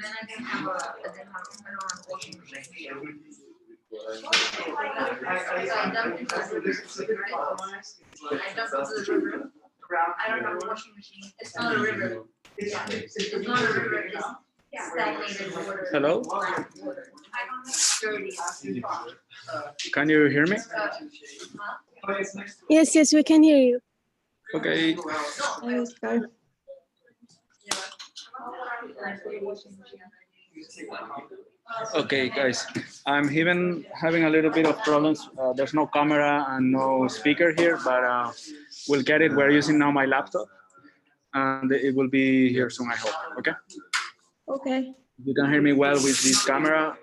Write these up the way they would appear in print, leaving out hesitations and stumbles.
then I didn't have a washing machine. I dumped into the river. I dumped into the river. I don't have a washing machine. It's not a river. It's not a river. It's stagnated water. Hello? Water. Dirty. Can you hear me? Yes, yes, we can hear you. Okay. Hi, Oscar. Okay, guys. I'm even having a little bit of problems. There's no camera and no speaker here, but we'll get it. We're using now my laptop, and it will be here soon, I hope. Okay? Okay. You can hear me well with this camera,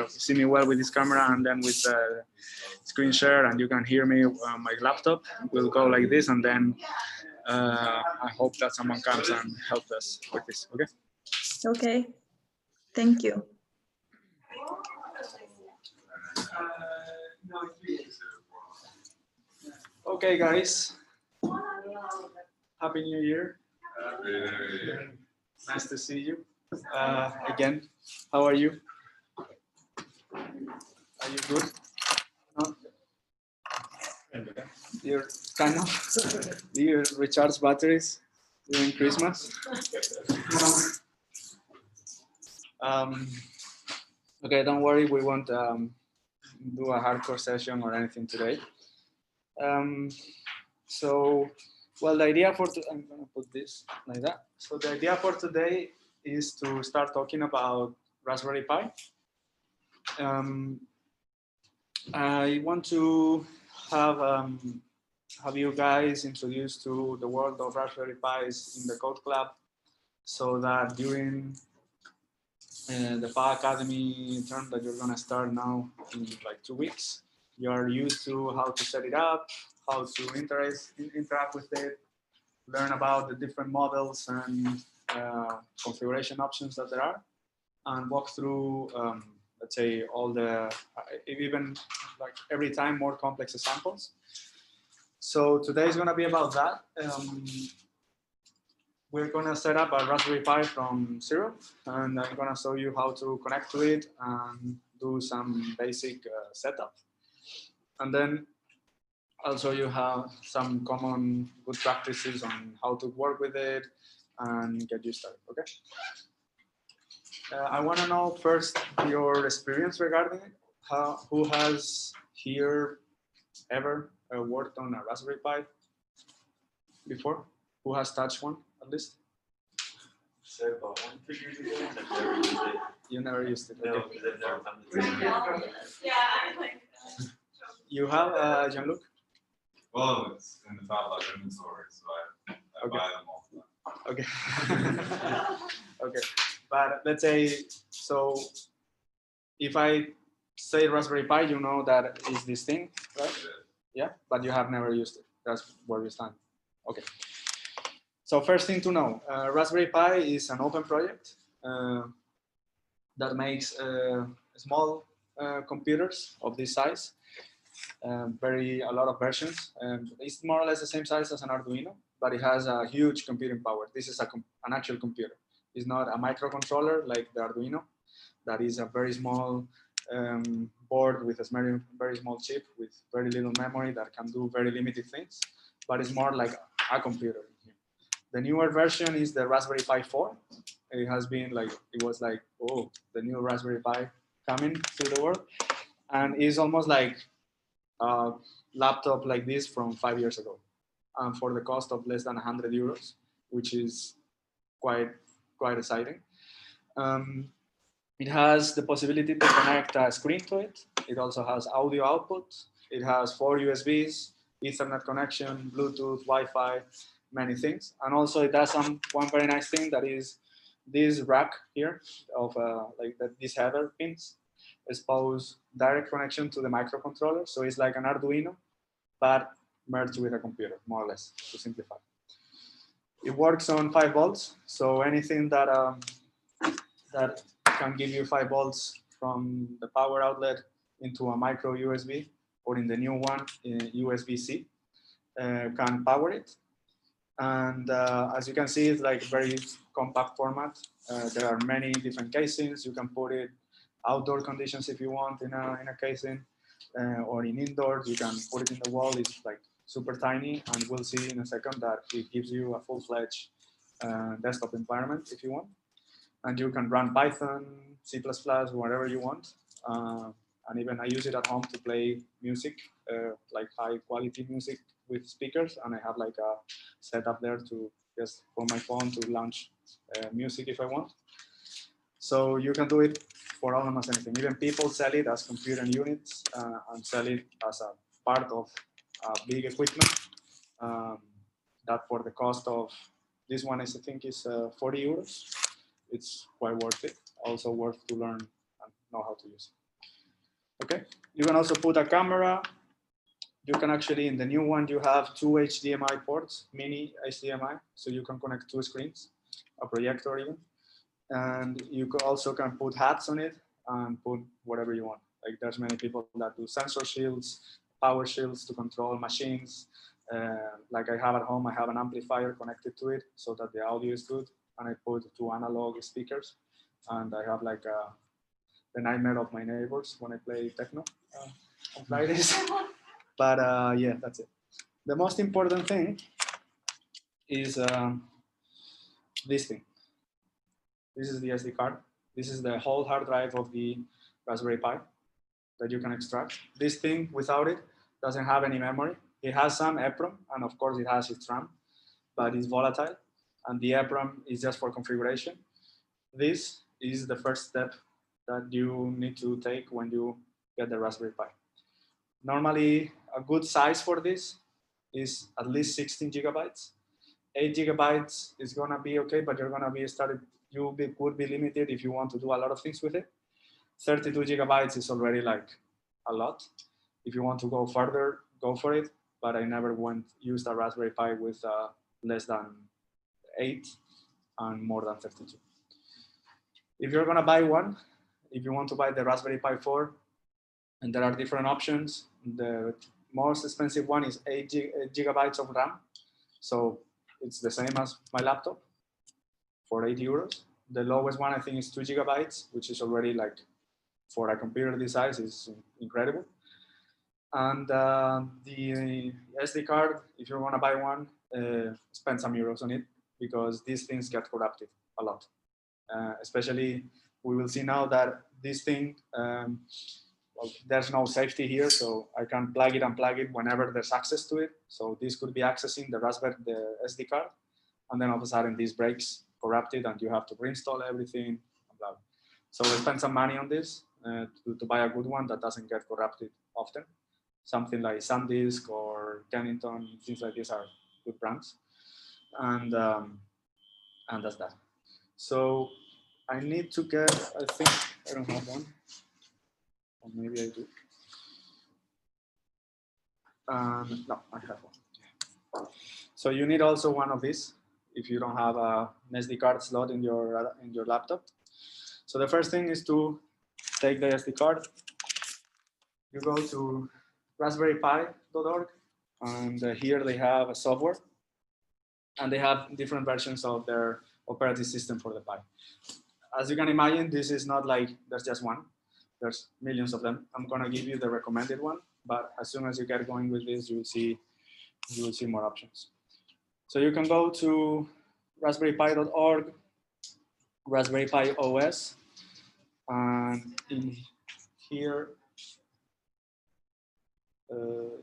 see me well with this camera, and then with the screen share, and you can hear me on my laptop. We'll go like this, and then I hope that someone comes and helps us with this. Okay? Okay. Thank you. Okay, guys. Happy New Year. Nice to see you again. How are you? Are you good? No? You're kind of. Do you recharge batteries during Christmas? Okay, don't worry. We won't do a hardcore session or anything today. Well, the idea for I'm gonna put this like that. So the idea for today is to start talking about Raspberry Pi. I want to have you guys introduced to the world of Raspberry Pis in the Code Club, so that during the Pi Academy term that you're gonna start now in like 2 weeks, you are used to how to set it up, how to interact with it, learn about the different models and configuration options that there are, and walk through, let's say, all the, even like every time more complex examples. So today is going to be about that. We're going to set up a Raspberry Pi from zero, and I'm going to show you how to connect to it and do some basic setup. And then I'll show you how some common good practices on how to work with it and get you started, okay? I want to know first your experience regarding it. Who has here ever worked on a Raspberry Pi before? Who has touched one at least? So about 1 years ago, and I've never used it. You never used it. No, Okay. because I've never found the time. You have, Jean-Luc? Well, it's in the top left inventory, so I Okay. buy them all the time. Okay. Okay. But let's say, so if I say Raspberry Pi, you know that is this thing, right? Yeah, but you have never used it. That's where you stand. Okay. So first thing to know, Raspberry Pi is an open project that makes small computers of this size. A lot of versions. It's more or less the same size as an Arduino, but it has a huge computing power. This is an actual computer. It's not a microcontroller like the Arduino. That is a very small board with a very small chip with very little memory that can do very limited things, but it's more like a computer. The newer version is the Raspberry Pi 4. It has been like, it was like, oh, the new Raspberry Pi coming to the world. And it's almost like a laptop like this from 5 years ago. And for the cost of less than 100 euros, which is quite exciting. It has the possibility to connect a screen to it. It also has audio output. It has 4 USBs, Ethernet connection, Bluetooth, Wi-Fi, many things. And also it does one very nice thing, that is this rack here of these header pins expose direct connection to the microcontroller. So it's like an Arduino, but merged with a computer, more or less, to simplify. It works on 5 volts. So anything that that can give you 5 volts from the power outlet into a micro USB, or in the new one, USB-C, can power it. And as you can see, it's like very compact format. There are many different casings. You can put it outdoor conditions if you want in a casing, or in indoors. You can put it in the wall. It's like super tiny, and we'll see in a second that it gives you a full-fledged desktop environment if you want. And you can run Python, C++, whatever you want. And even I use it at home to play music, like high quality music with speakers. And I have like a setup there to just from my phone to launch music if I want. So you can do it for almost anything. Even people sell it as computer units and sell it as a part of big equipment. That for the cost of this one is, I think, is 40 euros. It's quite worth it. Also worth to learn and know how to use it. Okay, you can also put a camera. You can actually, in the new one, you have 2 HDMI ports, mini HDMI, so you can connect 2 screens, a projector even. And you also can put hats on it and put whatever you want. Like there's many people that do sensor shields, power shields to control machines. Like I have at home, I have an amplifier connected to it so that the audio is good. And I put 2 analog speakers. And I have like the nightmare of my neighbors when I play techno on Fridays. But yeah, that's it. The most important thing is this thing. This is the SD card. This is the whole hard drive of the Raspberry Pi that you can extract. This thing, without it, doesn't have any memory. It has some EPROM, and of course it has its RAM, but it's volatile. And the EPROM is just for configuration. This is the first step that you need to take when you get the Raspberry Pi. Normally, a good size for this is at least 16 gigabytes. 8 gigabytes is gonna be okay, but you're gonna be started. Would be limited if you want to do a lot of things with it. 32 gigabytes is already like a lot. If you want to go further, go for it. But I never used a Raspberry Pi with less than 8 and more than 32. If you're gonna buy one, if you want to buy the Raspberry Pi 4, and there are different options. The most expensive one is 8 gigabytes of RAM. So it's the same as my laptop for 80 euros. The lowest one I think is 2 gigabytes, which is already like for a computer this size is incredible. And the SD card, if you want to buy one, spend some euros on it because these things get corrupted a lot. Especially, we will see now that this thing, well, there's no safety here, so I can plug it and unplug it whenever there's access to it. So this could be accessing the SD card, and then all of a sudden this breaks, corrupted, and you have to reinstall everything. Blah, blah. So we spend some money on this to buy a good one that doesn't get corrupted often. Something like SanDisk or Kennington, things like this are good brands, and that's that. So I need to get, I think I don't have one, or maybe I do. No, I have one. So you need also one of these if you don't have an SD card slot in your laptop. So the first thing is to take the SD card. You go to raspberrypi.org, and here they have a software, and they have different versions of their operating system for the Pi. As you can imagine, this is not like there's just one. There's millions of them. I'm gonna give you the recommended one, but as soon as you get going with this, you will see more options. So you can go to raspberrypi.org, Raspberry Pi OS, and in here,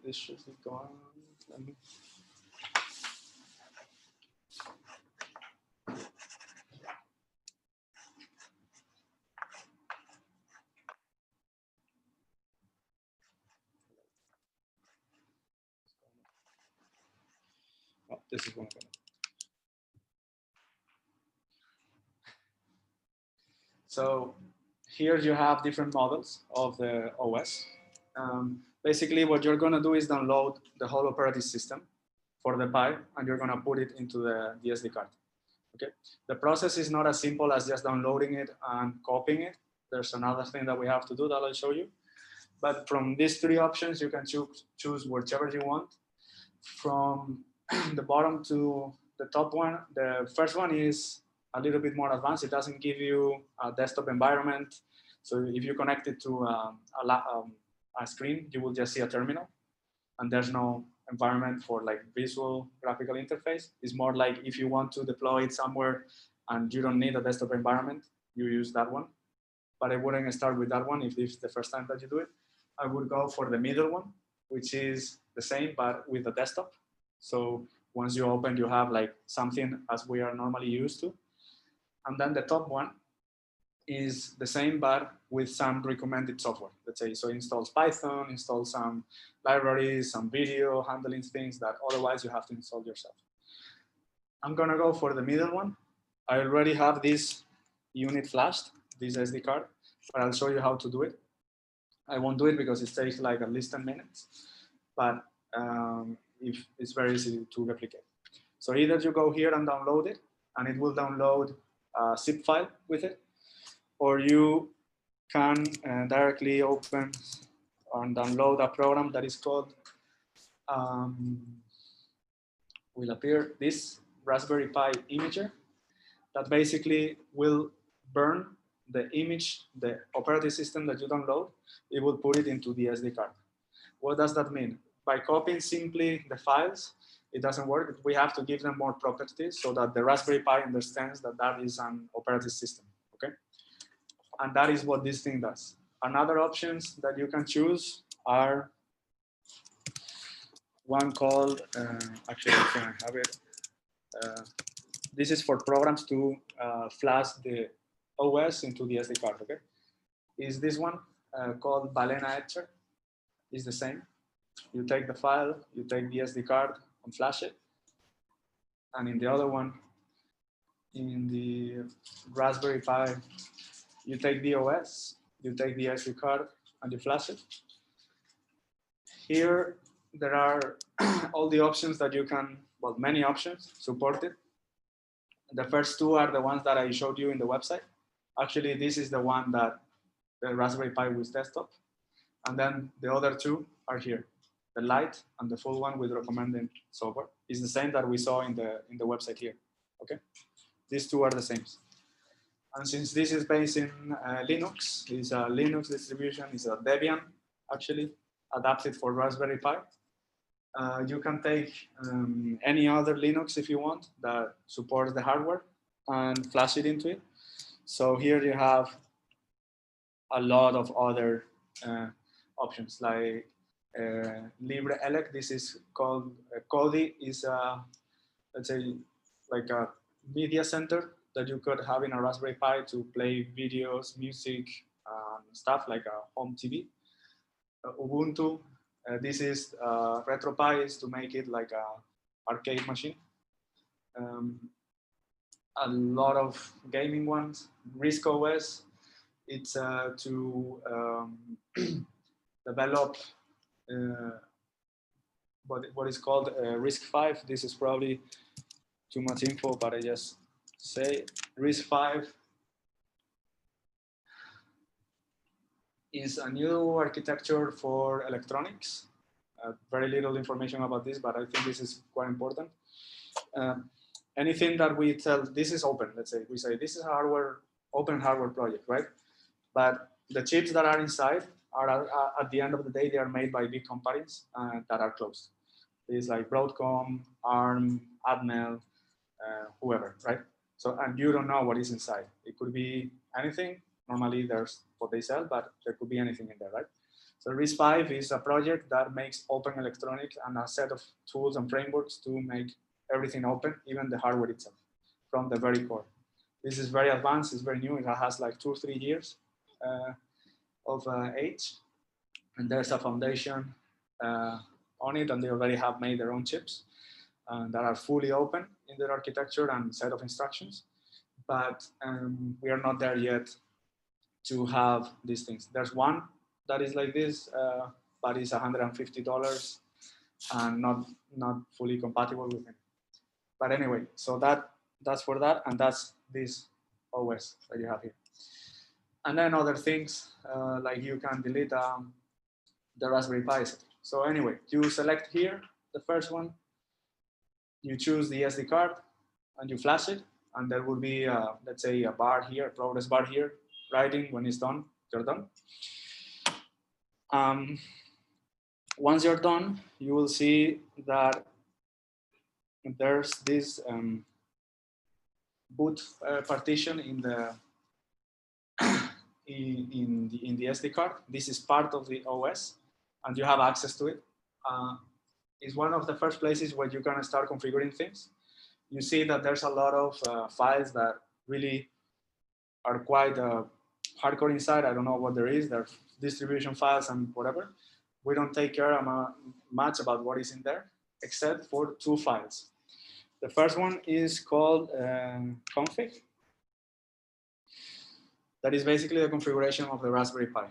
this should be gone. Let me. Oh, this is one of them. So here you have different models of the OS. Basically, what you're going to do is download the whole operating system for the Pi, and you're going to put it into the SD card. Okay, the process is not as simple as just downloading it and copying it. There's another thing that we have to do that I'll show you. But from these three options, you can choose whichever you want. From the bottom to the top one, the first one is a little bit more advanced. It doesn't give you a desktop environment. So if you connect it to a screen, you will just see a terminal, and there's no environment for like visual graphical interface. It's more like if you want to deploy it somewhere and you don't need a desktop environment, you use that one. But I wouldn't start with that one if it's the first time that you do it. I would go for the middle one, which is the same, but with a desktop. So once you open, you have like something as we are normally used to. And then the top one is the same, but with some recommended software. Let's say, so installs Python, installs some libraries, some video handling things that otherwise you have to install yourself. I'm gonna go for the middle one. I already have this unit flashed, this SD card, but I'll show you how to do it. I won't do it because it takes like at least 10 minutes, but if it's very easy to replicate. So either you go here and download it, and it will download a zip file with it, or you can directly open and download a program that is called, will appear, this Raspberry Pi Imager, that basically will burn the image, the operating system that you download, it will put it into the SD card. What does that mean? By copying simply the files, it doesn't work. We have to give them more properties so that the Raspberry Pi understands that that is an operating system, okay? And that is what this thing does. Another options that you can choose are one called, actually I can have it. This is for programs to flash the OS into the SD card, okay? Is this one called Balena Etcher, is the same. You take the file, you take the SD card and flash it. And in the other one, in the Raspberry Pi, you take the OS, you take the SD card and you flash it. Here, there are all the options that you can, well, many options supported. The first two are the ones that I showed you in the website. Actually, this is the one that the Raspberry Pi with desktop. And then the other two are here. The light and the full one with recommended software is the same that we saw in the website here, okay? These two are the same. And since this is based in Linux, it's a Linux distribution, it's a Debian, actually, adapted for Raspberry Pi. You can take any other Linux if you want that supports the hardware and flash it into it. So here you have a lot of other options like LibreElec. This is called Kodi, is let's say like a media center that you could have in a Raspberry Pi to play videos, music, stuff like a home TV. Ubuntu, this is RetroPie, is to make it like a arcade machine. A lot of gaming ones. RISC OS, it's to develop what is called RISC-V. This is probably too much info, but I just say RISC-V is a new architecture for electronics. Very little information about this, but I think this is quite important. Anything that we tell, this is open, let's say, we say this is hardware, open hardware project, right? But the chips that are inside are, at the end of the day, they are made by big companies that are closed. It's like Broadcom, ARM, Atmel, whoever, right? So, and you don't know what is inside. It could be anything. Normally there's what they sell, but there could be anything in there, right? So RISC-V is a project that makes open electronics and a set of tools and frameworks to make everything open, even the hardware itself, from the very core. This is very advanced, it's very new, it has like 2 or 3 years of age. And there's a foundation on it, and they already have made their own chips that are fully open in their architecture and set of instructions. But we are not there yet to have these things. There's one that is like this, but it's $150 and not fully compatible with it. But anyway, so that's for that, and that's this OS that you have here. And then other things like you can delete the Raspberry Pi. So anyway, you select here the first one, you choose the SD card, and you flash it, and there will be, let's say, a bar here, a progress bar here, writing when it's done, you're done. Once you're done, you will see that there's this boot partition in the in the SD card. This is part of the OS, and you have access to it. It's one of the first places where you can start configuring things. You see that there's a lot of files that really are quite hardcore inside. I don't know what there is. There are distribution files and whatever. We don't take care much about what is in there, except for two files. The first one is called config. That is basically the configuration of the Raspberry Pi.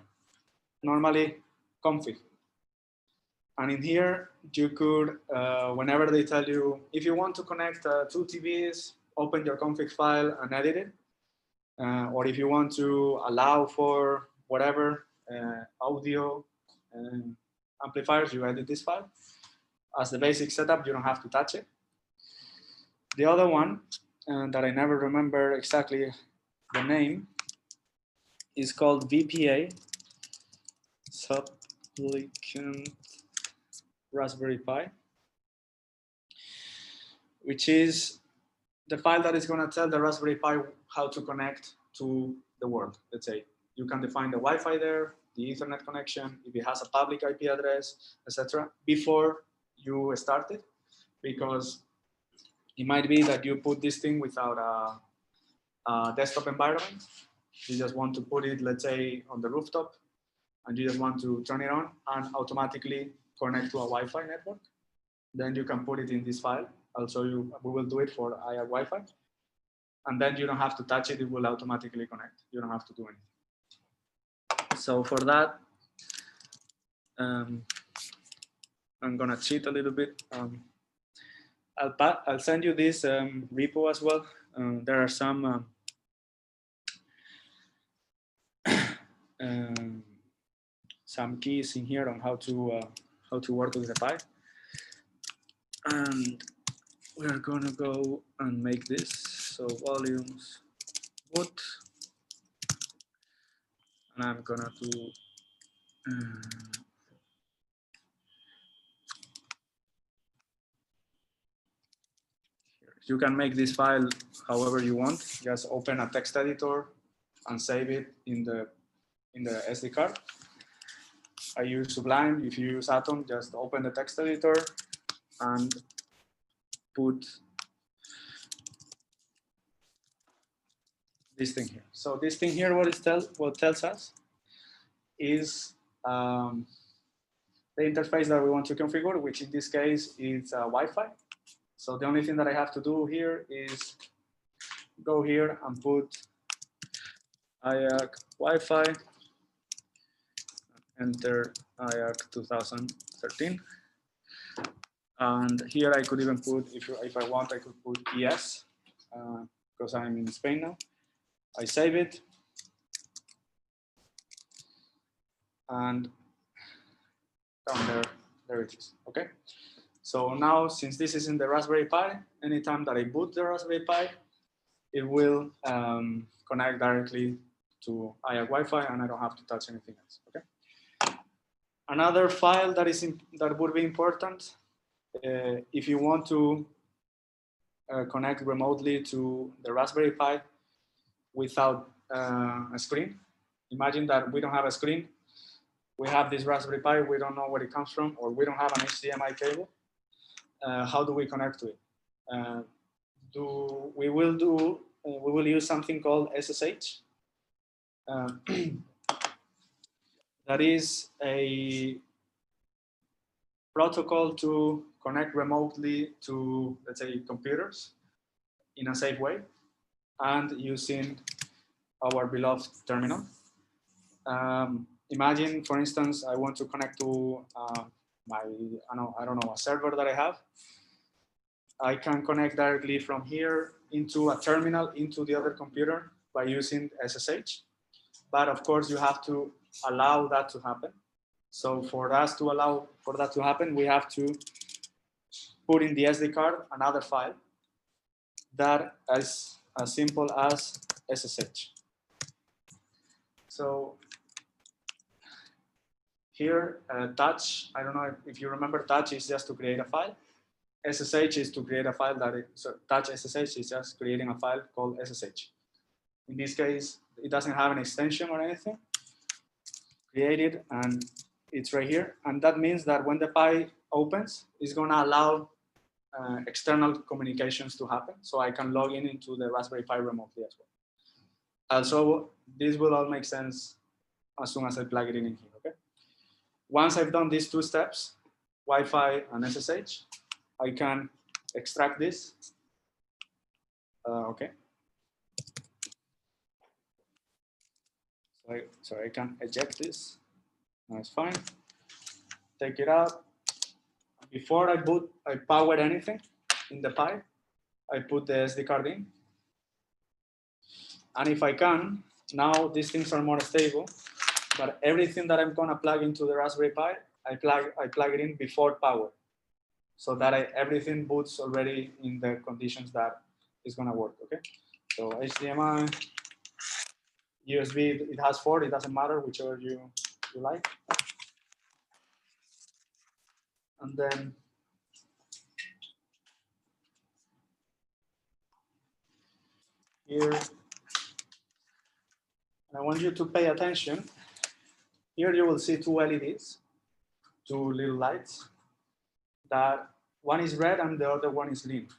Normally config. And in here, you could, whenever they tell you, if you want to connect two TVs, open your config file and edit it. Or if you want to allow for whatever audio amplifiers, you edit this file. As the basic setup, you don't have to touch it. The other one that I never remember exactly the name is called VPA, Supplicant Raspberry Pi, which is the file that is going to tell the Raspberry Pi how to connect to the world. Let's say you can define the Wi-Fi there, the Ethernet connection, if it has a public IP address, etc. before you start it, because it might be that you put this thing without a desktop environment. You just want to put it, let's say, on the rooftop, and you just want to turn it on and automatically connect to a Wi-Fi network. Then you can put it in this file. I'll show you, we will do it for IR Wi-Fi. And then you don't have to touch it, it will automatically connect. You don't have to do anything. So for that, I'm gonna cheat a little bit. I'll send you this repo as well. There are some keys in here on how to work with the Pi. And we're gonna go and make this. So volumes, boot, and I'm gonna do you can make this file however you want. Just open a text editor and save it in the SD card. I use Sublime. If you use Atom, just open the text editor and put this thing here. So this thing here, what tells us is the interface that we want to configure, which in this case is Wi-Fi. So the only thing that I have to do here is go here and put IAC Wi-Fi, enter IAC 2013. And here I could even put, if I want, I could put ES, because I'm in Spain now. I save it. And down there it is, okay? So now, since this is in the Raspberry Pi, anytime that I boot the Raspberry Pi, it will connect directly to IAC Wi-Fi, and I don't have to touch anything else, okay? Another file that would be important, if you want to connect remotely to the Raspberry Pi without a screen. Imagine that we don't have a screen. We have this Raspberry Pi, we don't know where it comes from, or we don't have an HDMI cable. How do we connect to it? We will use something called SSH. That is a protocol to connect remotely to, let's say, computers in a safe way and using our beloved terminal. Imagine, for instance, I want to connect to I don't know, a server that I have. I can connect directly from here into a terminal into the other computer by using SSH. But of course, you have to allow that to happen. So for us to allow for that to happen, we have to put in the SD card another file that is as simple as SSH. So here, touch, I don't know if you remember, touch is just to create a file. SSH is to create a file so touch SSH is just creating a file called SSH. In this case, it doesn't have an extension or anything. Create it, and it's right here. And that means that when the Pi opens, it's gonna allow external communications to happen. So I can log in into the Raspberry Pi remotely as well. Also, this will all make sense as soon as I plug it in here, okay? Once I've done these two steps, Wi-Fi and SSH, I can extract this, okay? So I can eject this, that's fine. Take it out. Before I power anything in the Pi, I put the SD card in. And if I can, now these things are more stable, but everything that I'm gonna plug into the Raspberry Pi, I plug it in before power, so that everything boots already in the conditions that is gonna work, okay? So HDMI, USB, it has 4, it doesn't matter, whichever you like. And then here, I want you to pay attention. Here you will see 2 LEDs, 2 little lights. That one is red and the other one is green.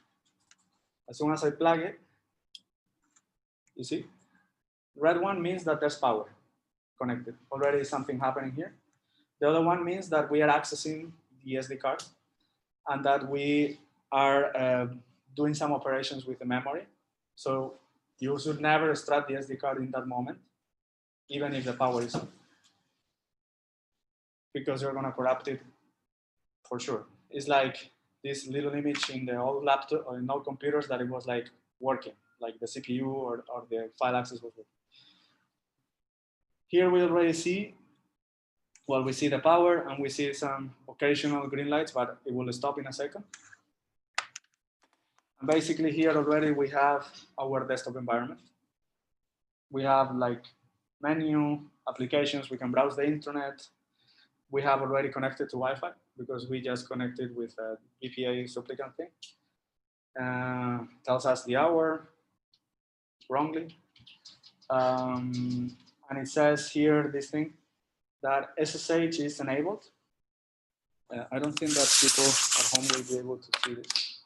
As soon as I plug it, you see, red one means that there's power connected. Already something happening here. The other one means that we are accessing the SD card and that we are doing some operations with the memory. So you should never extract the SD card in that moment, even if the power is on, because you're gonna corrupt it for sure. It's like this little image in the old laptop or in old computers that it was like working, like the CPU or the file access was working. Here we already see, well, we see the power and we see some occasional green lights, but it will stop in a second. And basically here already we have our desktop environment. We have like menu, applications, we can browse the internet. We have already connected to Wi-Fi because we just connected with a VPA supplicant thing. Tells us the hour wrongly. And it says here this thing that SSH is enabled. I don't think that people at home will be able to see this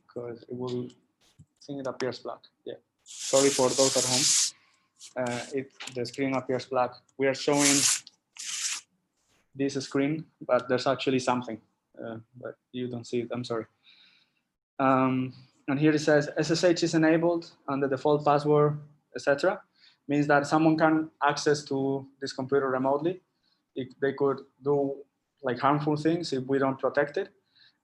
because it will, I think it appears black. Yeah, sorry for those at home. The screen appears black. We are showing this screen, but there's actually something, but you don't see it, I'm sorry. And here it says SSH is enabled and the default password, etc. Means that someone can access to this computer remotely. They could do like harmful things if we don't protect it.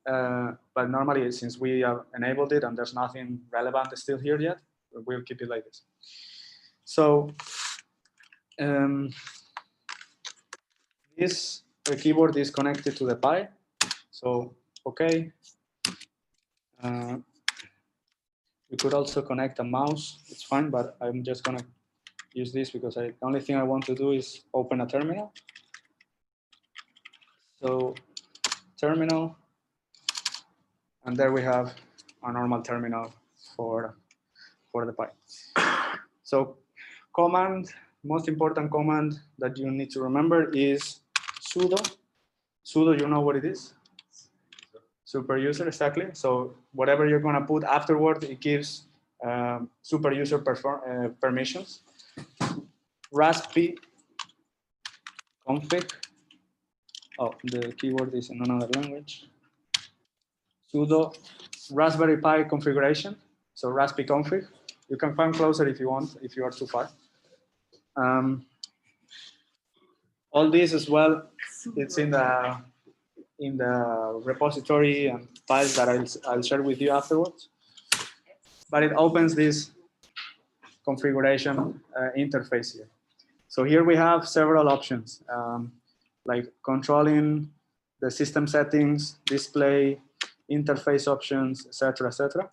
But normally, since we have enabled it and there's nothing relevant still here yet, we'll keep it like this. So this keyboard is connected to the Pi. So, okay. You could also connect a mouse, it's fine, but I'm just gonna use this because the only thing I want to do is open a terminal. So terminal, and there we have a normal terminal for the Pi. So command, most important command that you need to remember is sudo. Sudo, you know what it is? Super user, exactly. So whatever you're gonna put afterward, it gives super user permissions. Raspi config. Oh, the keyword is in another language. Sudo Raspberry Pi configuration. So Raspi config. You can come closer if you want, if you are too far. All this as well, it's in the in the repository and files that I'll share with you afterwards. But it opens this configuration interface here. So here we have several options, like controlling the system settings, display, interface options, etc., etc.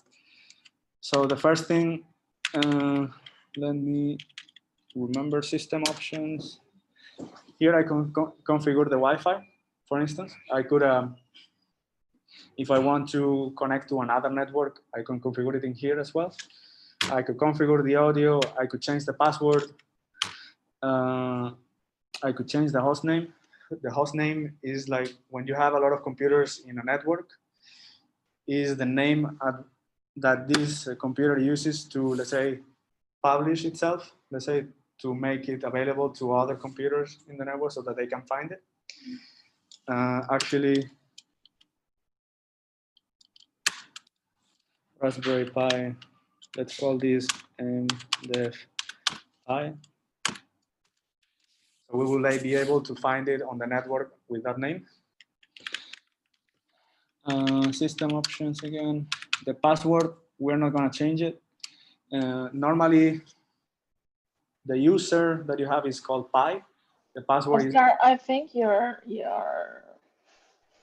So the first thing, let me remember system options. Here I can configure the Wi-Fi, for instance. I could, if I want to connect to another network, I can configure it in here as well. I could configure the audio. I could change the password. I could change the host name. The host name is like when you have a lot of computers in a network, is the name that this computer uses to, let's say, publish itself, let's say, to make it available to other computers in the network so that they can find it. Actually, Raspberry Pi, let's call this mdef pi. So we will be able to find it on the network with that name. System options again. The password, we're not going to change it. Normally, the user that you have is called Pi. The password is. Oscar, I think your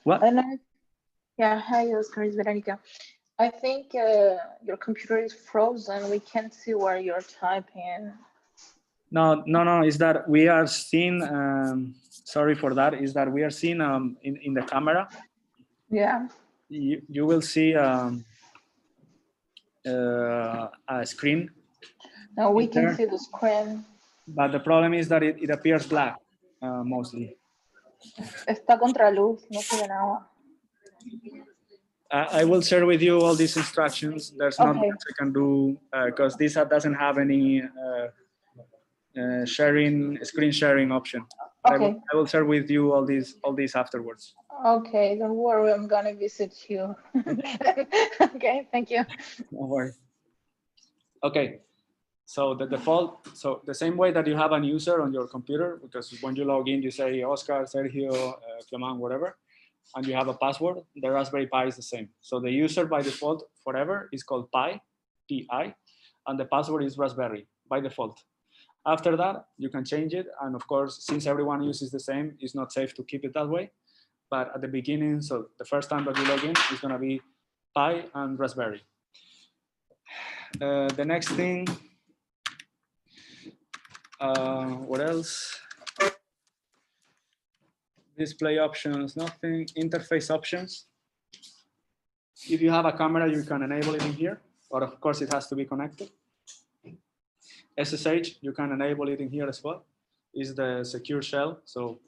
What? I don't know. Yeah, hi Oscar, it's Veronica. I think your computer is frozen. We can't see where you're typing. No. Is that we are seeing? Sorry for that. Is that we are seeing in the camera? Yeah. You will see a screen. No, we can see the screen. But the problem is that it appears black mostly. Está contra luz, no se ve nada. I will share with you all these instructions. There's not Okay. much I can do because this doesn't have any screen sharing option. Okay. I will share with you all these afterwards. Okay, don't worry, I'm gonna visit you. Okay, thank you. Don't worry. Okay, so the default, so the same way that you have a user on your computer, because when you log in, you say Oscar, Sergio, Clement, whatever, and you have a password, the Raspberry Pi is the same. So the user by default forever is called Pi, P-I, and the password is Raspberry by default. After that, you can change it. And of course, since everyone uses the same, it's not safe to keep it that way. But at the beginning, so the first time that you log in, it's gonna be Pi and Raspberry. The next thing, what else? Display options, nothing. Interface options. If you have a camera, you can enable it in here, but of course it has to be connected. SSH, you can enable it in here as well. Is the secure shell. So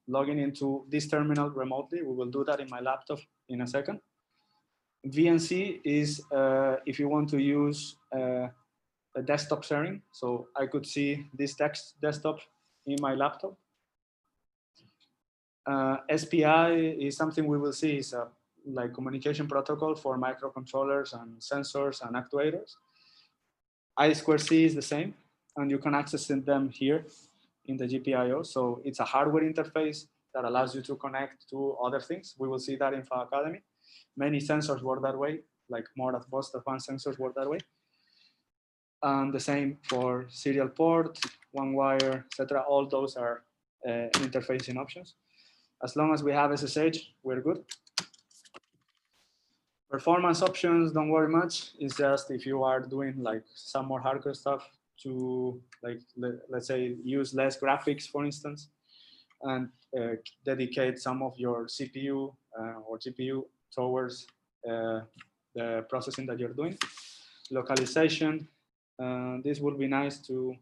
logging into this terminal remotely, we will do that in my laptop in a second. VNC is if you want to use a desktop sharing. So I could see this desktop in my laptop. SPI is something we will see is a like communication protocol for microcontrollers and sensors and actuators. I2C is the same, and you can access them here in the GPIO. So it's a hardware interface that allows you to connect to other things. We will see that in FAO Academy. Many sensors work that way, like most advanced sensors work that way. And the same for serial port, one wire, etc. All those are interfacing options. As long as we have SSH, we're good. Performance options, don't worry much. It's just if you are doing like some more hardware stuff to like, let's say use less graphics, for instance, and dedicate some of your CPU or GPU towards the processing that you're doing. Localization, this would be nice to,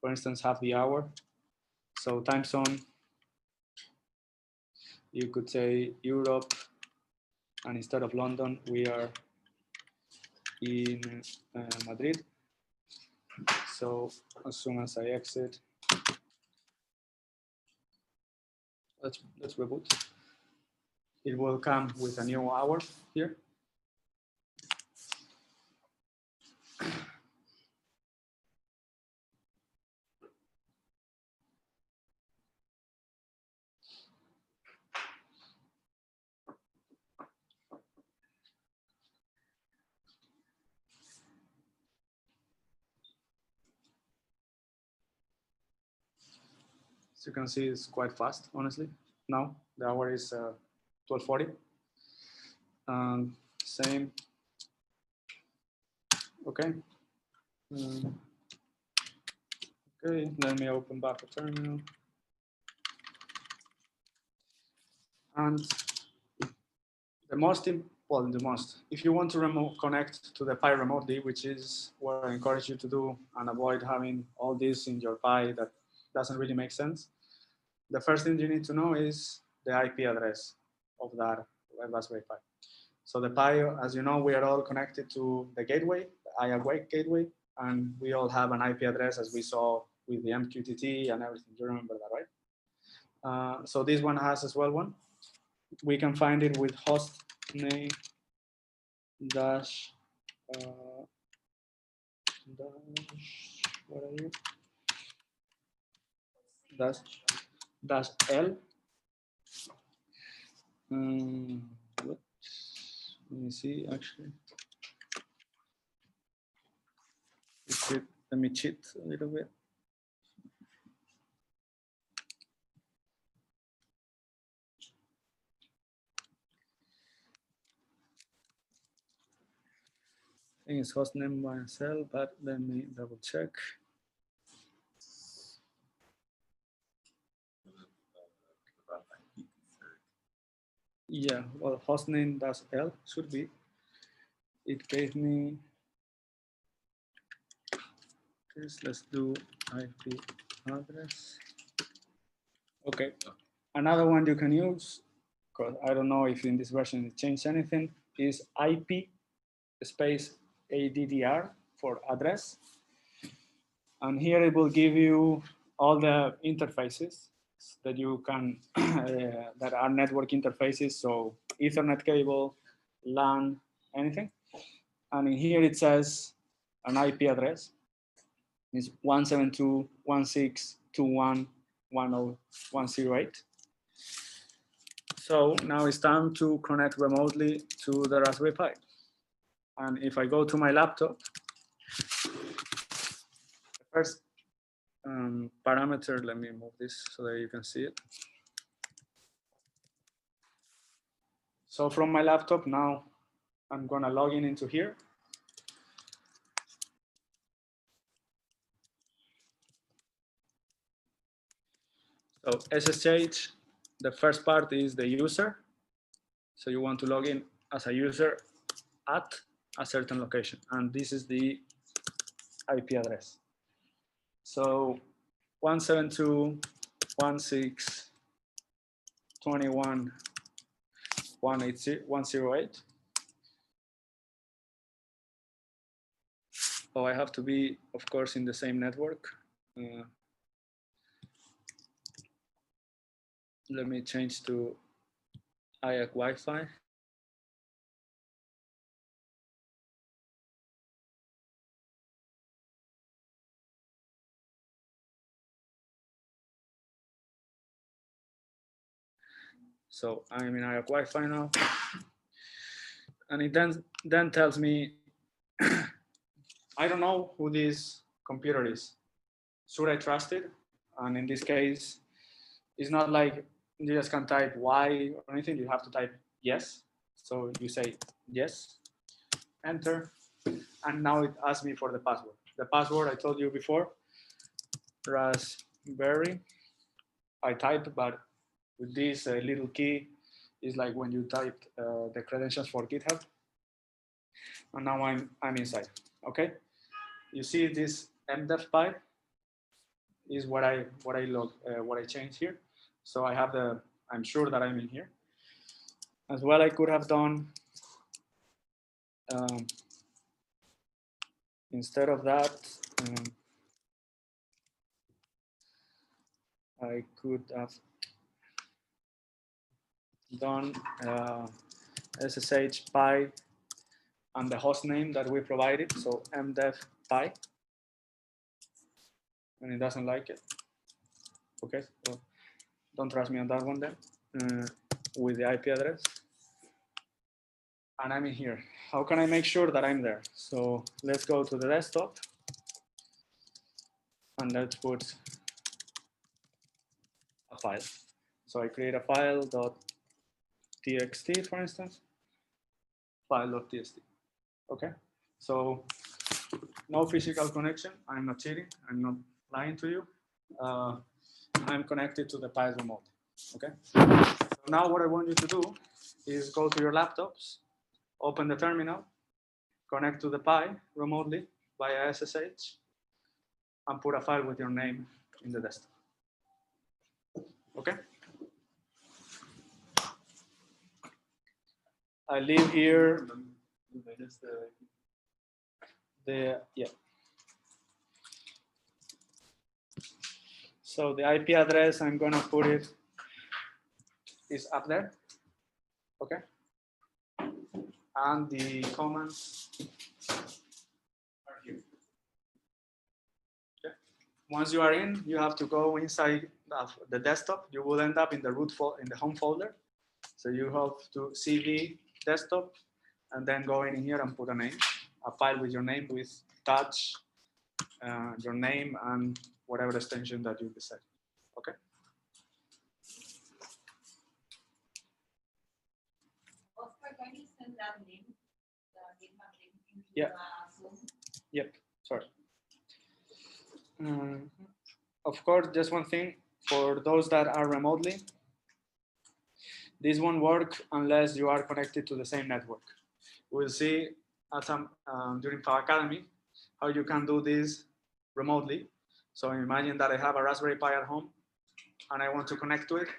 for instance, have the hour. So time zone, you could say Europe, and instead of London, we are in Madrid. So as soon as I exit, let's reboot. It will come with a new hour here. you can see, it's quite fast, honestly. Now the hour is 12:40. Same. Okay. Okay, let me open back the terminal. And if you want to connect to the Pi remotely, which is what I encourage you to do and avoid having all this in your Pi that doesn't really make sense, the first thing you need to know is the IP address of that Raspberry Pi. So the Pi, as you know, we are all connected to the gateway, the IAWake gateway, and we all have an IP address as we saw with the MQTT and everything. You remember that, right? So this one has as well one. We can find it with host name dash what are you? Dash L. What? Let me see. Actually, let me cheat a little bit. I think it's hostname by itself, but let me double check. Yeah, well, hostname dash L should be. It gave me this. Let's do IP address. Okay, another one you can use, because I don't know if in this version it changed anything, is IP space ADDR for address. And here it will give you all the interfaces that you can, that are network interfaces. So Ethernet cable, LAN, anything. And in here it says an IP address is 172.168.1.0.108. So now it's time to connect remotely to the Raspberry Pi. And if I go to my laptop, the first parameter, let me move this so that you can see it. So from my laptop now, I'm gonna log in into here. So SSH, the first part is the user. So you want to log in as a user at a certain location. And this is the IP address. So 172.168.1.108. Oh, I have to be, of course, in the same network. Let me change to IAC Wi-Fi. So I'm in IAC Wi-Fi now. And it then tells me, I don't know who this computer is. Should I trust it? And in this case, it's not like you just can type Y or anything. You have to type yes. So you say yes, enter. And now it asks me for the password. The password I told you before, Raspberry. I typed, but with this little key, is like when you typed the credentials for GitHub. And now I'm inside. Okay. You see this mdev pi is what I changed here. So I have I'm sure that I'm in here. As well, I could have done instead of that, I could have done SSH pi and the host name that we provided. So mdev pi, and it doesn't like it. Okay, so don't trust me on that one then. With the IP address. And I'm in here. How can I make sure that I'm there? So let's go to the desktop and let's put file. So I create a file .txt, for instance, file.txt. Okay, so no physical connection. I'm not cheating. I'm not lying to you. I'm connected to the Pi remote. Okay. So now what I want you to do is go to your laptops, open the terminal, connect to the Pi remotely via SSH, and put a file with your name in the desktop. Okay. I leave here yeah. So the IP address I'm gonna put it is up there. Okay. And the commands are here. Okay. Once you are in, you have to go inside the desktop. You will end up in the root folder, in the home folder. So you have to cd desktop and then go in here and put a file with your name with touch, your name and whatever extension that you decide. Okay. Can you send that link? Yeah. Yep. Sorry. Of course, just one thing for those that are remotely, this won't work unless you are connected to the same network. We'll see at some during Power Academy how you can do this remotely. So imagine that I have a Raspberry Pi at home and I want to connect to it.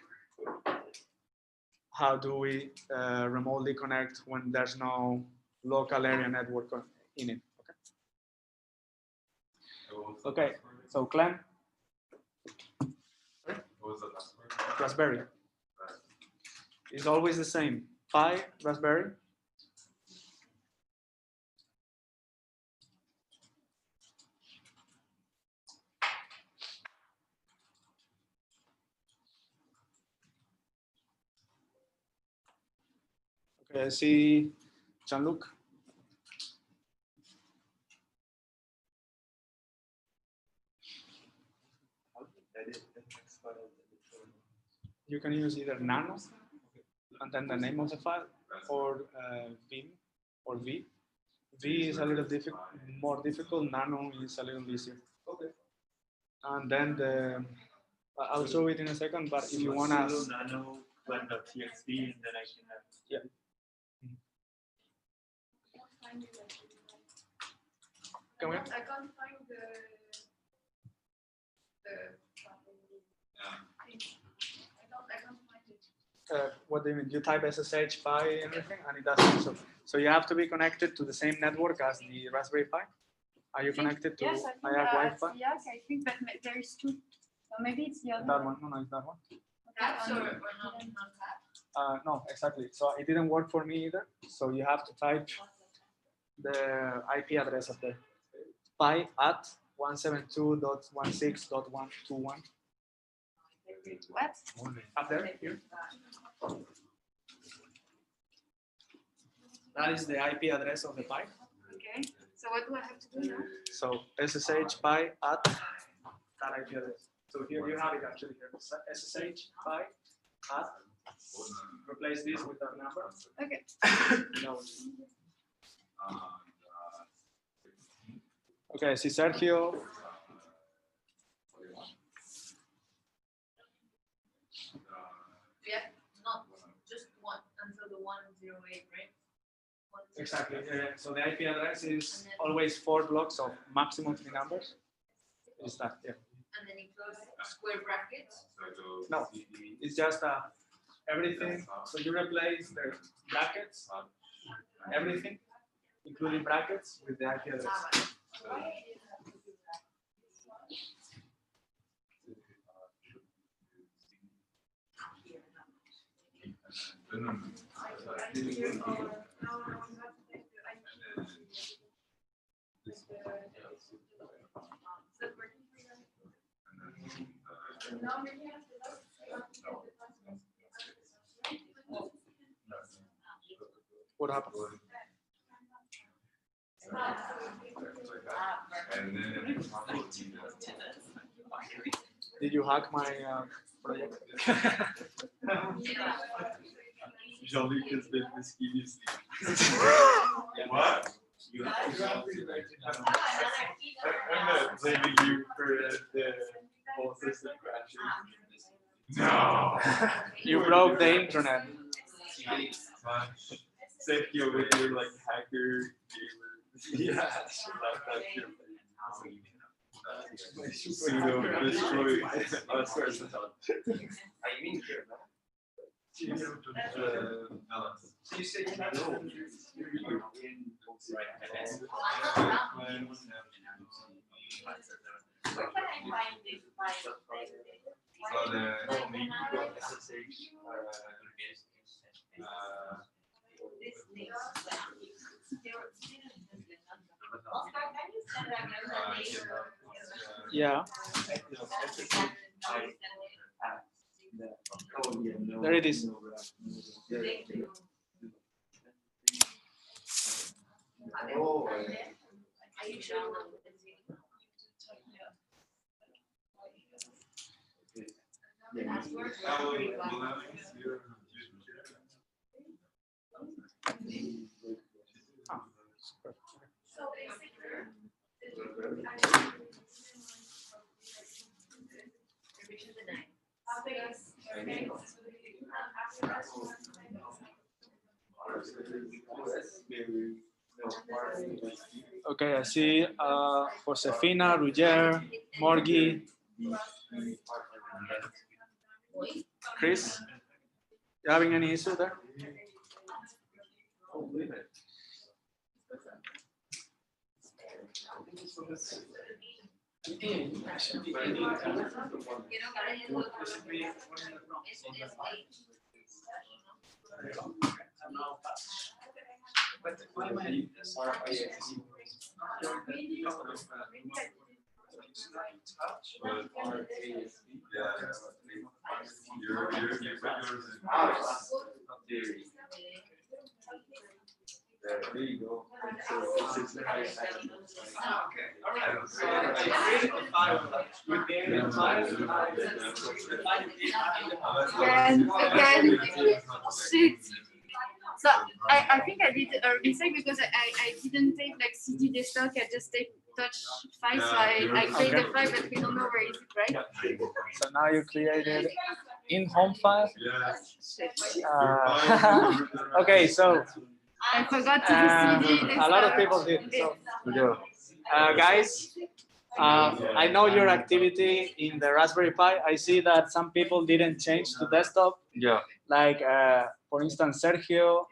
How do we remotely connect when there's no local area network in it? Okay. Okay. So Clem. What was the password? Raspberry. It's always the same. Pi, Raspberry. Okay, I see Jean-Luc. You can use either nano and then the name of the file, or vim or v. V is a little more difficult. Nano is a little easier. Okay. And then I'll show it in a second. But if you want to, nano blend.txt, and then I can have. Yeah. Come here. I can't find the I can't find it. What do you mean? You type SSH Pi and everything, and it doesn't. So you have to be connected to the same network as the Raspberry Pi. Are you connected to Yes, I think Wi-Fi? yes, I think that there is two. So maybe it's the other That one? No, it's that one. That's or not that. No, exactly. So it didn't work for me either. So you have to type the IP address of the Pi at 172.16.121. What? Up there, here. That is the IP address of the Pi. Okay. So what do I have to do now? So SSH Pi at that IP address. So here you have it actually here. SSH Pi at. Replace this with that number. Okay. No. Okay, see Sergio. Yeah, not just one until the 108, right? Exactly. So the IP address is always 4 blocks of maximum 3 numbers. Is that? Yeah. And then it goes square brackets. No, it's just everything. So you replace the brackets, everything, including brackets, with the IP address. What happened? Did you hack my project. Jean-Luc has been mysteriously. What? I'm not blaming you for the whole system crashing. No. You broke the internet. Said you over here like hacker gamer. Yeah. Like that shit. Pseudo destroy us or something. You said Yeah, there it is. Okay, I see Josefina, Ruger, Morgi, Chris. You having any issue there? There you go. Again, shoot. So I think I did a mistake because I didn't take like CD desktop, I just take touch file, so I created a file, but we don't know where is it, right? So now you created in home file. Okay, so I forgot to do CD desktop. a lot of people did. So, guys, I know your activity in the Raspberry Pi. I see that some people didn't change to desktop. Yeah. Like, for instance, Sergio,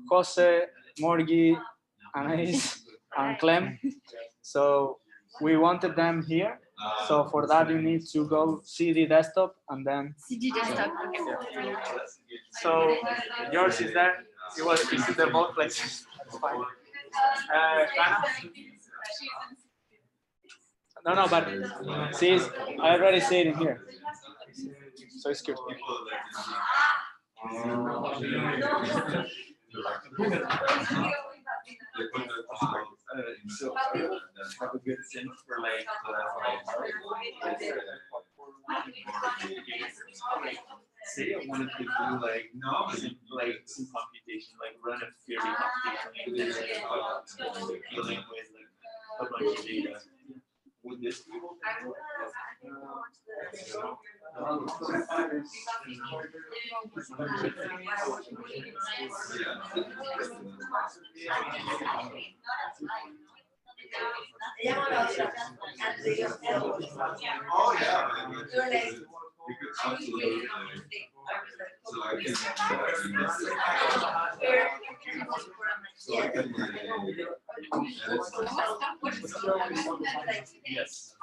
Jose, Morgi, Anais, and Clem. So we wanted them here. So for that, you need to go CD desktop and then. CD desktop. Okay. So yours is there. It's in the both places. That's fine. Hannah? No, but see, I already see it in here. So it's good. So have a good sense for like say I wanted to do like some computation, like run a theory computation, dealing with like a bunch of data. Would this be able Oh, yeah. You could absolutely. So I can. Yes.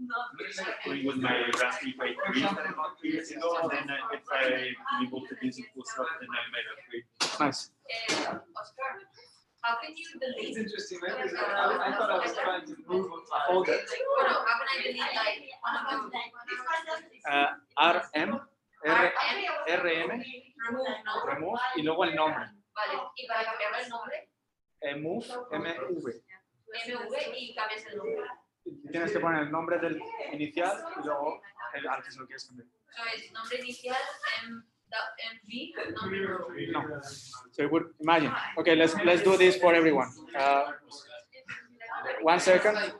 Going with my Raspberry Pi 3 that I bought 3 years ago, and then if I'm able to do some cool stuff, then I might upgrade. Nice. Oscar, how can you delete? It's interesting, right? Because I thought I was trying to move a folder. Bueno, how can I delete like one of them? RM, RM, Remove, ¿no? remove y luego el nombre. Vale, y para cambiar el nombre, Move, MV. MV y cambias el nombre. Tienes que poner el nombre del inicial y luego el al que se lo quieres cambiar. So es nombre inicial, MV, nombre. No. So you would imagine. Okay, let's do this for everyone. 1 second. Directory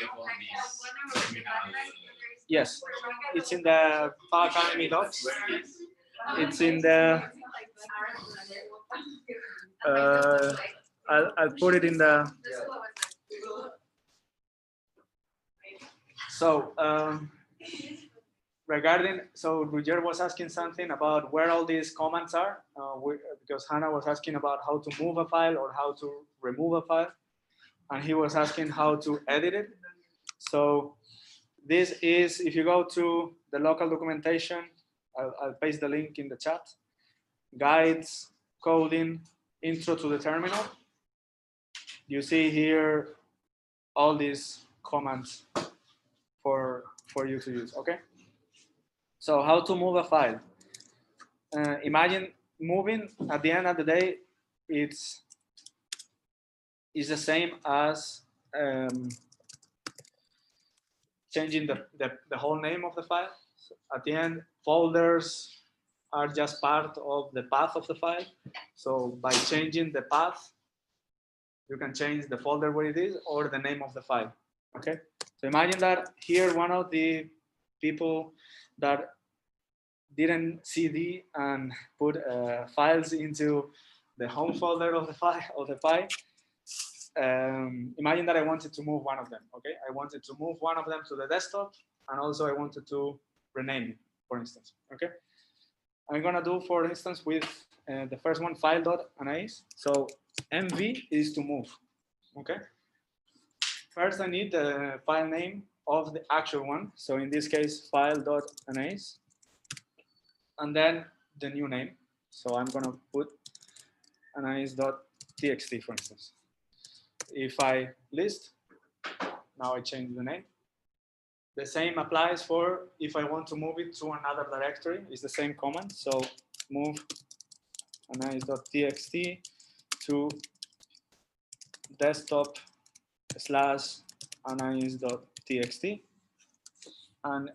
of all these terminals. Yes, it's in the Power Academy docs. It's in the. I'll put it in the. So regarding, so Roger was asking something about where all these commands are, because Hannah was asking about how to move a file or how to remove a file, and he was asking how to edit it. So this is, if you go to the local documentation, I'll paste the link in the chat. Guides, coding, intro to the terminal. You see here all these commands for you to use, okay? So how to move a file. Imagine moving, at the end of the day, it's the same as changing the whole name of the file. So at the end, folders are just part of the path of the file. So by changing the path, you can change the folder where it is or the name of the file, okay? So imagine that here, one of the people that didn't CD and put files into the home folder of the file, imagine that I wanted to move one of them, okay? I wanted to move one of them to the desktop, and also I wanted to rename it, for instance, okay? I'm gonna do, for instance, with the first one, file.analyze. So MV is to move, okay? First, I need the file name of the actual one. So in this case, file.analyze, and then the new name. So I'm gonna put analyze.txt, for instance. If I list, now I change the name. The same applies for if I want to move it to another directory. It's the same command. So move analyze.txt to desktop / analyze.txt. And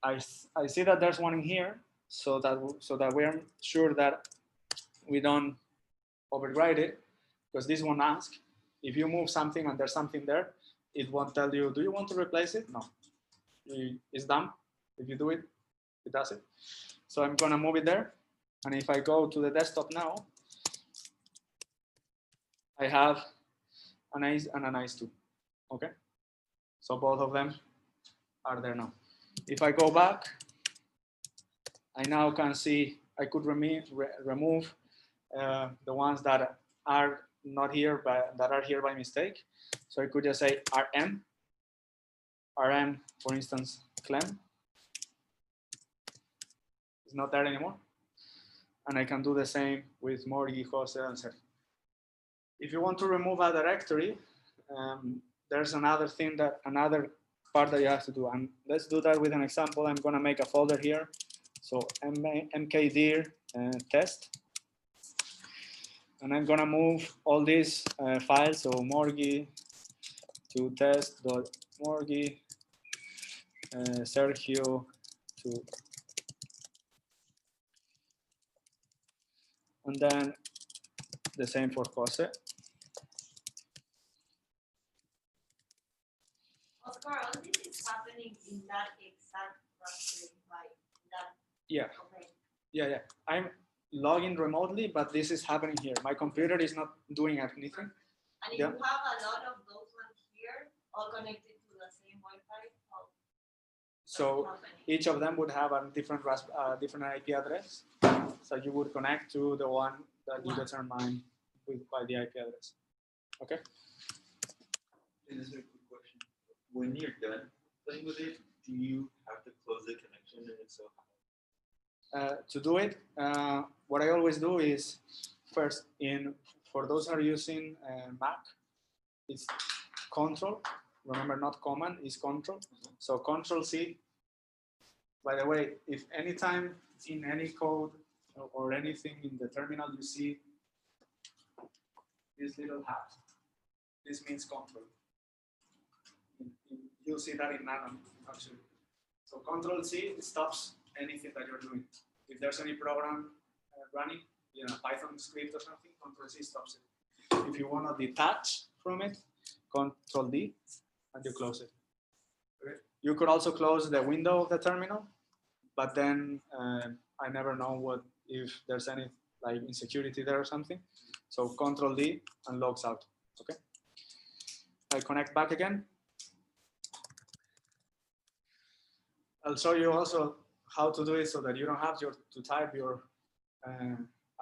I see that there's one in here, so that we're sure that we don't override it, because this won't ask. If you move something and there's something there, it won't tell you, do you want to replace it? No. It's done. If you do it, it does it. So I'm gonna move it there. And if I go to the desktop now, I have analyze and analyze 2, okay? So both of them are there now. If I go back, I now can see, I could remove the ones that are not here, but that are here by mistake. So I could just say RM, for instance, Clem. It's not there anymore. And I can do the same with Morgi, Jose, and Sergio. If you want to remove a directory, there's another part that you have to do. And let's do that with an example. I'm gonna make a folder here. So mkdir test. And I'm gonna move all these files. So Morgi to test.morgi, Sergio to, and then the same for Jose. Oscar, all this is happening in that exact Raspberry Pi. Yeah. Okay. Yeah. I'm logging remotely, but this is happening here. My computer is not doing anything. And if Yeah. you have a lot of those ones here, all connected to the same Wi-Fi, So each of them would have a different different IP address. So you would connect to the one that you determine by the IP address. Okay. This is a quick question. When you're done playing with it, do you have to close the connection? And if so, To do it, what I always do is first for those who are using Mac, it's Control. Remember, not Command, is Control. So Control C. By the way, if anytime in any code or anything in the terminal you see this little hat, this means Control. You'll see that in Nano actually. So Control C stops anything that you're doing. If there's any program running, Python script or something, Control C stops it. If you want to detach from it, Control D, and you close it. Okay. You could also close the window of the terminal, but then I never know if there's any like insecurity there or something. So Control D and logs out. Okay. I connect back again. I'll show you also how to do it so that you don't have to type your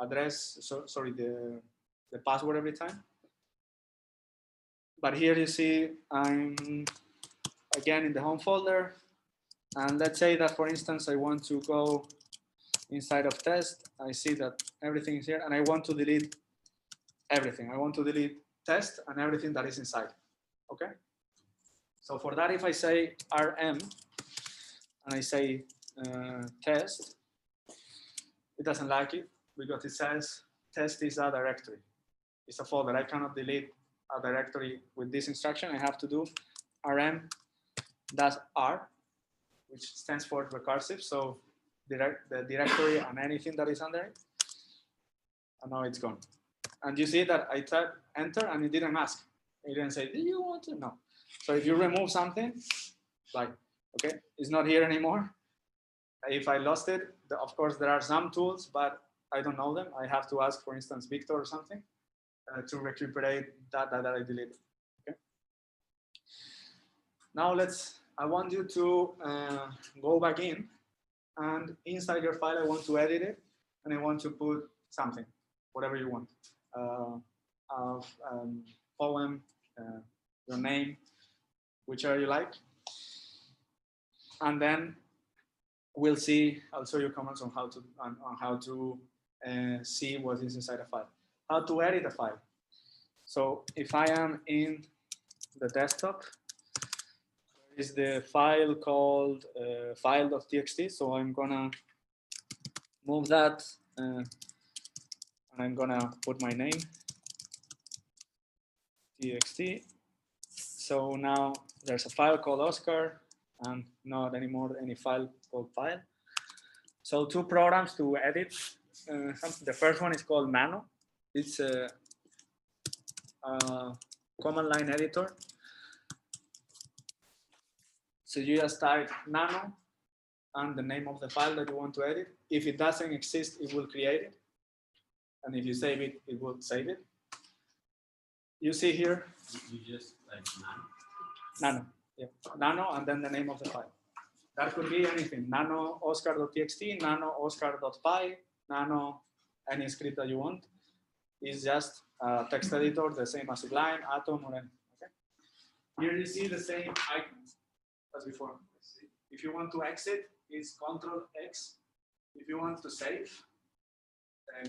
address, the password every time. But here you see I'm again in the home folder. And let's say that, for instance, I want to go inside of test. I see that everything is here and I want to delete everything. I want to delete test and everything that is inside. Okay. So for that, if I say rm and I say test, it doesn't like it because it says test is a directory. It's a folder. I cannot delete a directory with this instruction. I have to do rm-r, which stands for recursive. So the directory and anything that is under it. And now it's gone. And you see that I typed enter and it didn't ask. It didn't say, do you want to? No. So if you remove something, like, okay, it's not here anymore. If I lost it, of course, there are some tools, but I don't know them. I have to ask, for instance, Victor or something to recuperate that I deleted. Okay. Now I want you to go back in, and inside your file, I want to edit it, and I want to put something, whatever you want, poem, your name, whichever you like, and then we'll see. I'll show you comments on how to see what is inside a file, how to edit a file. So if I am in the desktop, is the file called file.txt. So I'm gonna move that and I'm gonna put my name, txt. So now there's a file called Oscar and not anymore any file called file. So two programs to edit. The first one is called Nano. It's a command line editor. So you just type Nano and the name of the file that you want to edit. If it doesn't exist, it will create it. And if you save it, it will save it. You see here? You just like Nano, yeah. Nano and then the name of the file. That could be anything. Nano oscar.txt, nano oscar.py, nano any script that you want. It's just a text editor, the same as Sublime, Atom, or anything. Okay. Here you see the same icons as before. If you want to exit, it's Control X. If you want to save,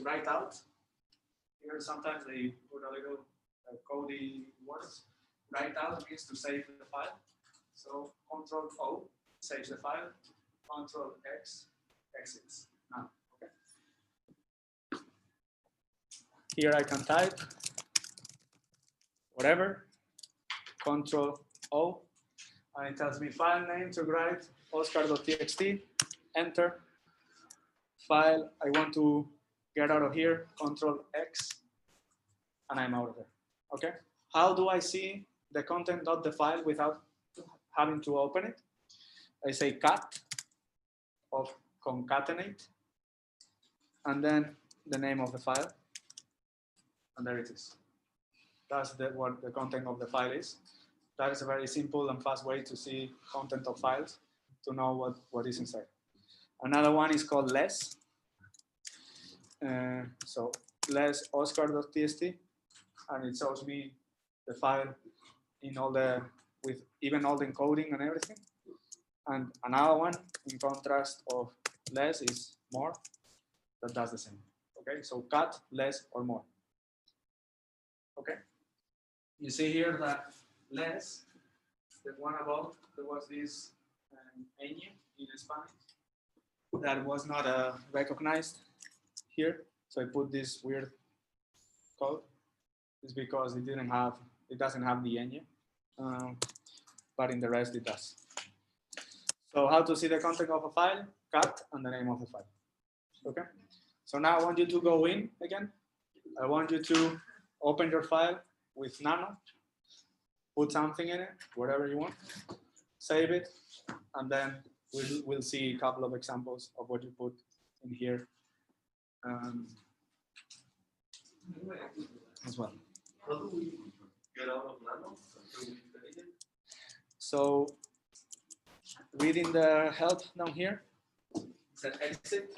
write out. Here sometimes they put a little codey words. Write out means to save the file. So Control O saves the file. Control X exits. Now, okay. Here I can type whatever. Control O. And it tells me file name to write oscar.txt. Enter. File I want to get out of here. Control X. And I'm out of there. Okay. How do I see the content of the file without having to open it? I say cat of concatenate, and then the name of the file, and there it is. That's what the content of the file is. That is a very simple and fast way to see content of files, to know what is inside. Another one is called less. So less oscar.txt, and it shows me the file in all the, with even all the encoding and everything. And another one, in contrast of less, is more, that does the same. Okay, so cut, less, or more. Okay, you see here that less, the one above, there was this ñ in Spanish that was not recognized here. So I put this weird code. It's because it doesn't have the ñ, but in the rest it does. So how to see the content of a file? Cut and the name of the file. Okay. So now I want you to go in again. I want you to open your file with Nano, put something in it, whatever you want, save it, and then we'll see a couple of examples of what you put in here as well. How do we get out of Nano? So reading the help down here, it said exit.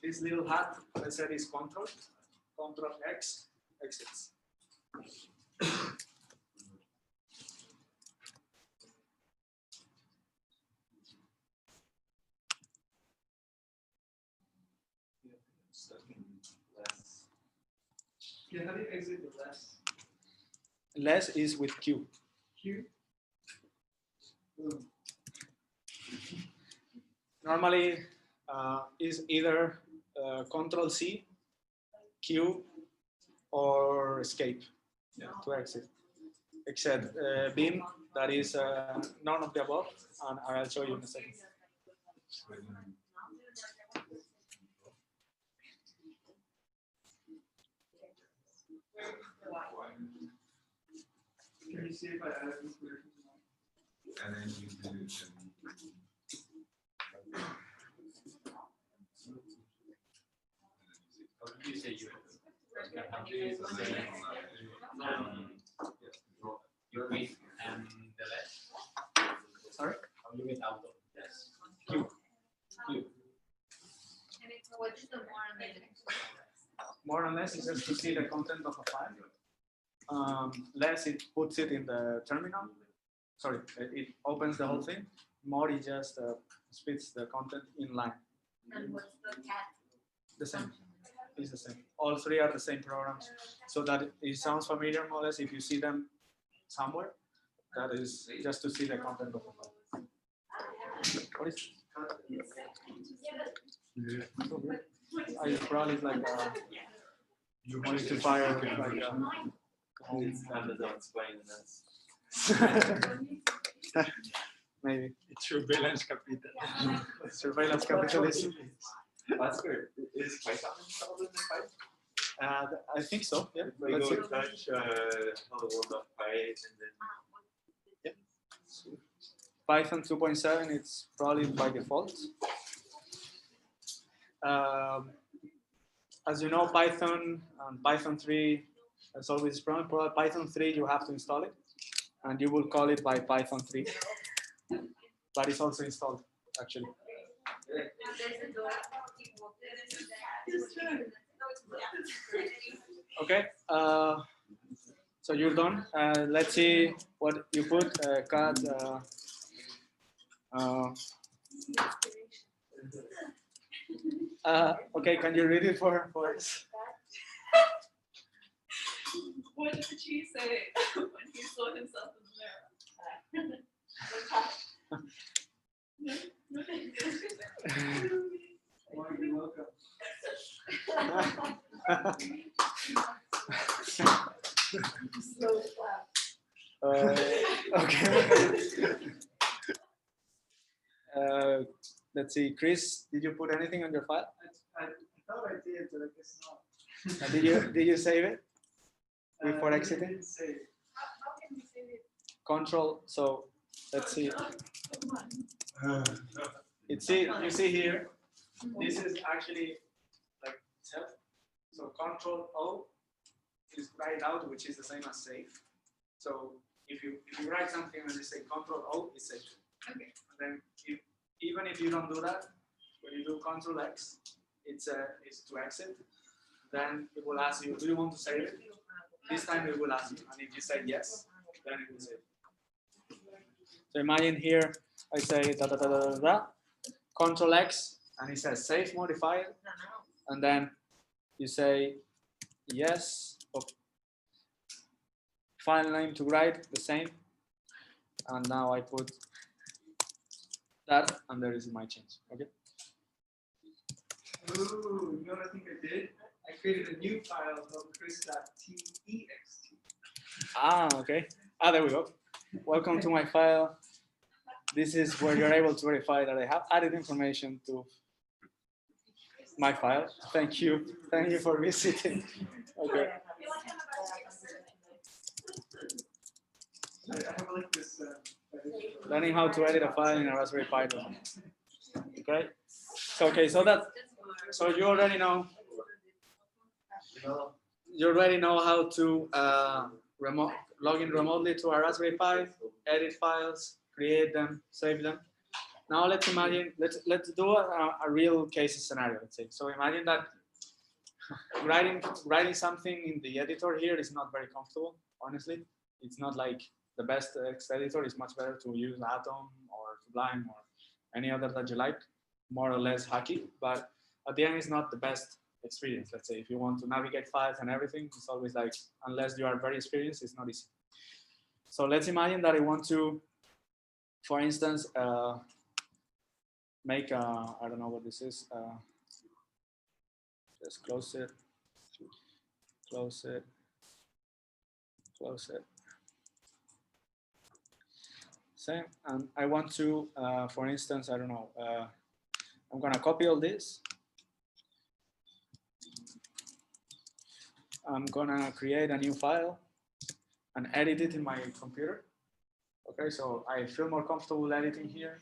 This little hat, let's say is Control X, exits. Yeah, how do you exit the less? Less is with Q. Q? Normally is either Control C, Q, or escape to exit. Except Beam, that is none of the above, and I'll show you in a second. Can you see if I add this weird? And then you do. How do you say you? How do you say you with the less? Sorry? How do you get out of less? Q. What's the more and less? More or less is just to see the content of a file. Less, it puts it in the terminal. Sorry, it opens the whole thing. More, it just spits the content in line. And what's the cat? The same. It's the same. All three are the same programs. So that it sounds familiar more or less if you see them somewhere. That is just to see the content of a file. What is I probably like you wanted to fire like maybe It's surveillance capital. surveillance capitalism. That's good. Is Python installed in the Python? I think so. Yeah. We Let's go see. touch hello world.py and then Python 2.7. It's probably by default. As you know, Python and Python 3 as always problem. Python 3 you have to install it, and you will call it by Python 3, but it's also installed actually. Okay, so you're done. Let's see what you put. Cut. Okay, can you read it for us? What did the chief say when he saw himself in the mirror? You're welcome. Okay. Let's see, Chris, did you put anything on your file? I thought I did, but I guess not. Did you save it before I exiting? didn't save it. How can we say it? Control. So let's see. You see here. This is actually like self. So Control O is write out, which is the same as save. So if you write something and you say Control O, it's saved. Okay. And then even if you don't do that, when you do Control X, it's to exit. Then it will ask you, do you want to save it? This time it will ask you, and if you say yes, then it will save. So imagine here, I say da da da da da da, Control X, and it says save modifier, and then you say yes, file name to write the same, and now I put that, and there is my change. Okay. Ooh, you know what I think I did? I created a new file called chris.text. Ah, okay. Ah, there we go. Welcome to my file. This is where you're able to verify that I have added information to my file. Thank you. Thank you for visiting. Okay. I have like this. Learning how to edit a file in a Raspberry Pi. Okay. So you already know. You already know how to log in remotely to a Raspberry Pi, edit files, create them, save them. Now let's imagine, let's do a real case scenario. Let's say. So imagine that writing something in the editor here is not very comfortable. Honestly, it's not like the best text editor. It's much better to use Atom or Sublime or any other that you like, more or less hacky. But at the end, it's not the best experience. Let's say if you want to navigate files and everything, it's always like, unless you are very experienced, it's not easy. So let's imagine that I want to, for instance, make a, I don't know what this is. Just close it, close it, close it. Same, and I want to, for instance, I don't know, I'm gonna copy all this. I'm gonna create a new file and edit it in my computer. Okay, so I feel more comfortable editing here.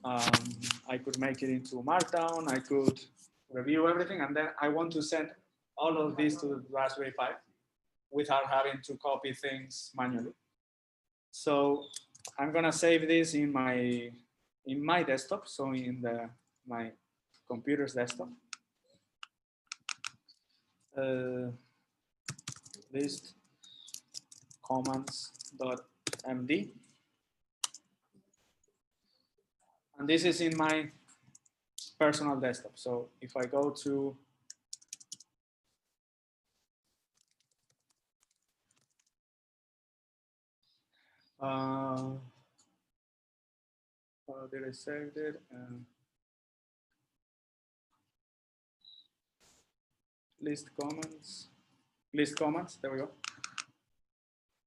I could make it into Markdown. I could review everything, and then I want to send all of this to the Raspberry Pi without having to copy things manually. So I'm gonna save this in my desktop, so in my computer's desktop. List commands.md, and this is in my personal desktop. So if I go to did I save it? List comments, there we go.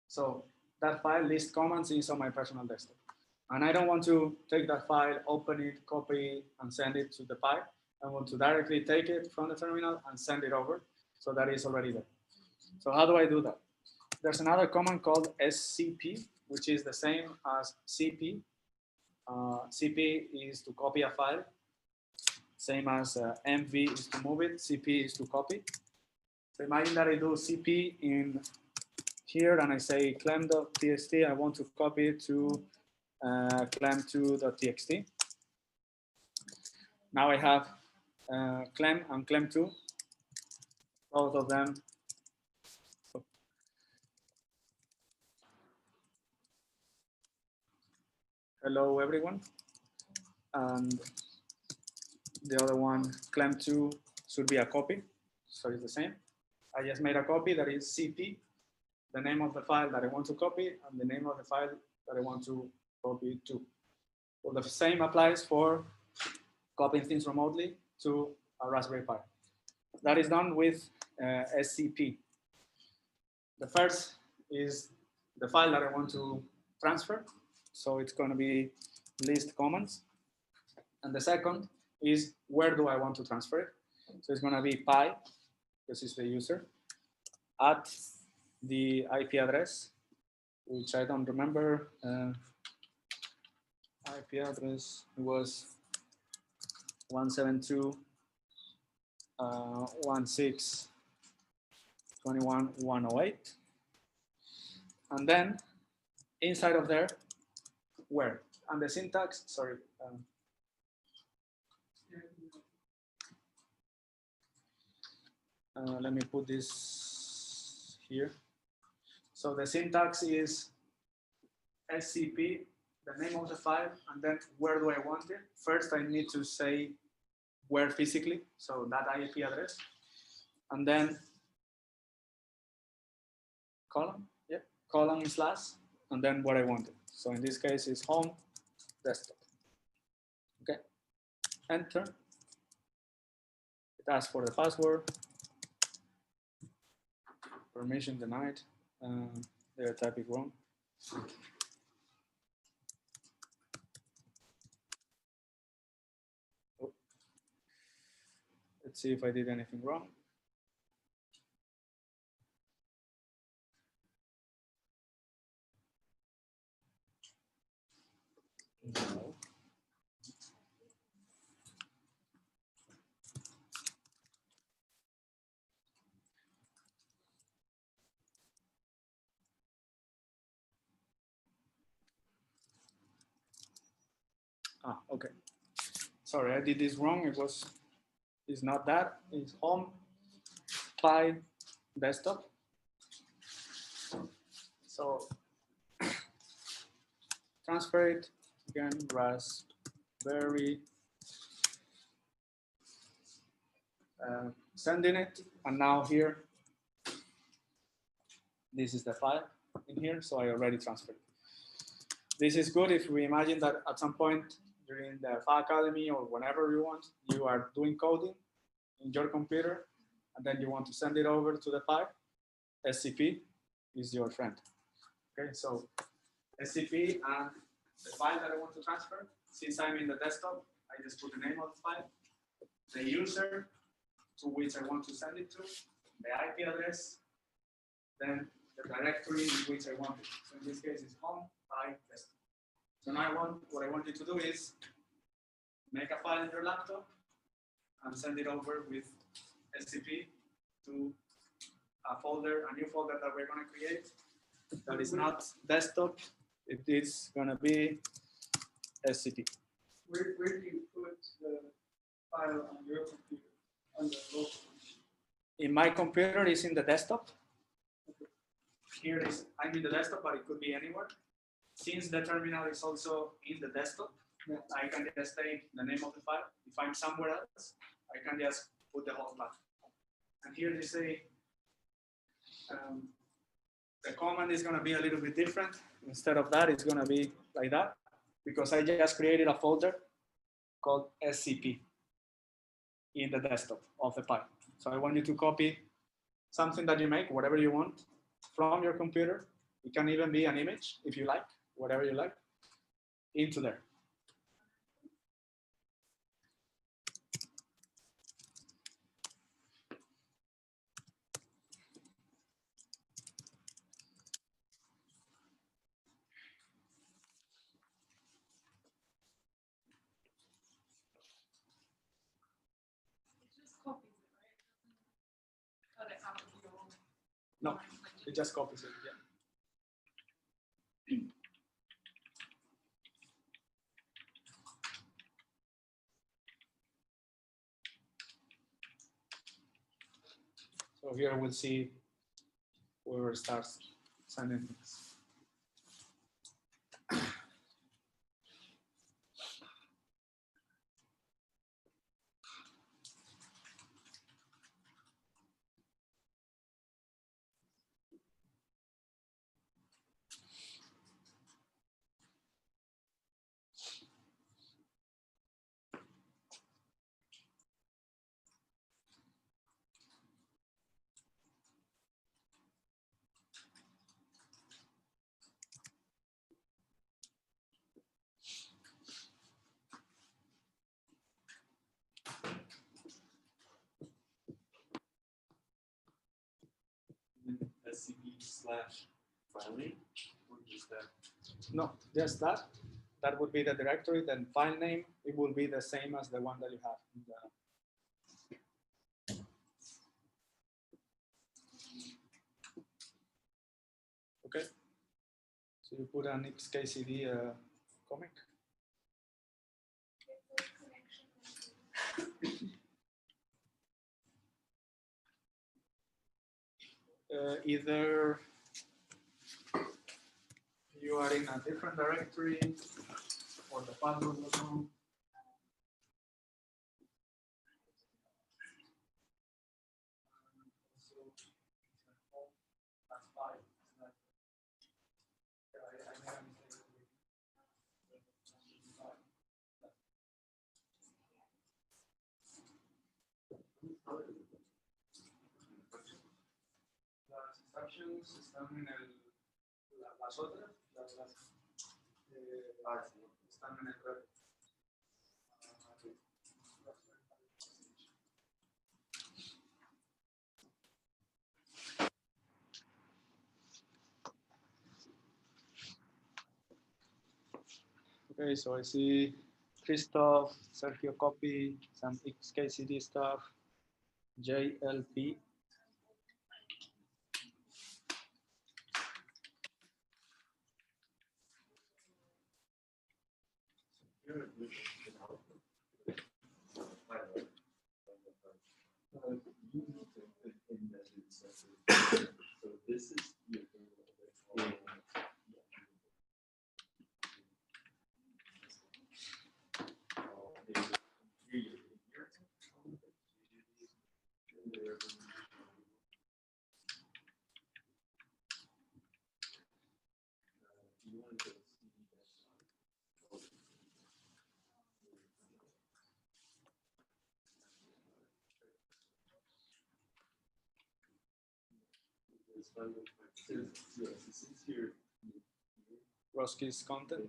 So that file, list comments, is on my personal desktop. And I don't want to take that file, open it, copy, and send it to the Pi. I want to directly take it from the terminal and send it over. So that is already there. So how do I do that? There's another command called scp, which is the same as cp. Cp is to copy a file. Same as mv is to move it, cp is to copy. So imagine that I do cp in here and I say clem.txt, I want to copy it to clem2.txt. Now I have clem and clem2, both of them. Hello everyone. And the other one, clem2, should be a copy, so it's the same. I just made a copy that is cp, the name of the file that I want to copy, and the name of the file that I want to copy to. Well, the same applies for copying things remotely to a Raspberry Pi. That is done with scp. The first is the file that I want to transfer, so it's going to be list comments. And the second is where do I want to transfer it. So it's going to be pi, this is the user, at the IP address, which I don't remember. IP address was 172.16.21.108. And then inside of there, where? And the syntax, sorry. Let me put this here. So the syntax is SCP, the name of the file, and then where do I want it? First, I need to say where physically, so that IP address, and then colon, yeah, colon slash, and then what I wanted. So in this case, is home desktop. Okay, enter. It asks for the password. Permission denied. They're typing wrong. Oh. Let's see if I did anything wrong. No. Okay. Sorry, I did this wrong. It's not that. It's home Pi desktop. So transfer it again, Raspberry, sending it, and now here, this is the file in here, so I already transferred it. This is good if we imagine that at some point during the File Academy or whenever you want, you are doing coding in your computer, and then you want to send it over to the file. SCP is your friend. Okay, so SCP and the file that I want to transfer. Since I'm in the desktop, I just put the name of the file, the user to which I want to send it to, the IP address, then the directory in which I want it. So in this case, it's home by desktop. So now what I want you to do is make a file in your laptop and send it over with SCP to a new folder that we're going to create. That is not desktop. It is going to be SCP. Where do you put the file on your computer? On the local machine? In my computer, it's in the desktop. Here is, I'm in the desktop, but it could be anywhere. Since the terminal is also in the desktop, I can just take the name of the file. If I'm somewhere else, I can just put the whole file. And here they say the command is going to be a little bit different. Instead of that, it's going to be like that, because I just created a folder called SCP in the desktop of the file. So I want you to copy something that you make, whatever you want, from your computer. It can even be an image, if you like, whatever you like, into there. No, it just copies it. Yeah. So here we'll see whoever starts sending things. SCP/file name, or just that? No, just that. That would be the directory. Then file name, it will be the same as the one that you have. Okay. So you put an XKCD comic. Either you are in a different directory or the password was wrong. Las instructions están en las otras, están en el red. Okay, so I see Christoph, Sergio copy, some XKCD stuff, JLP. So this is your Roski's content.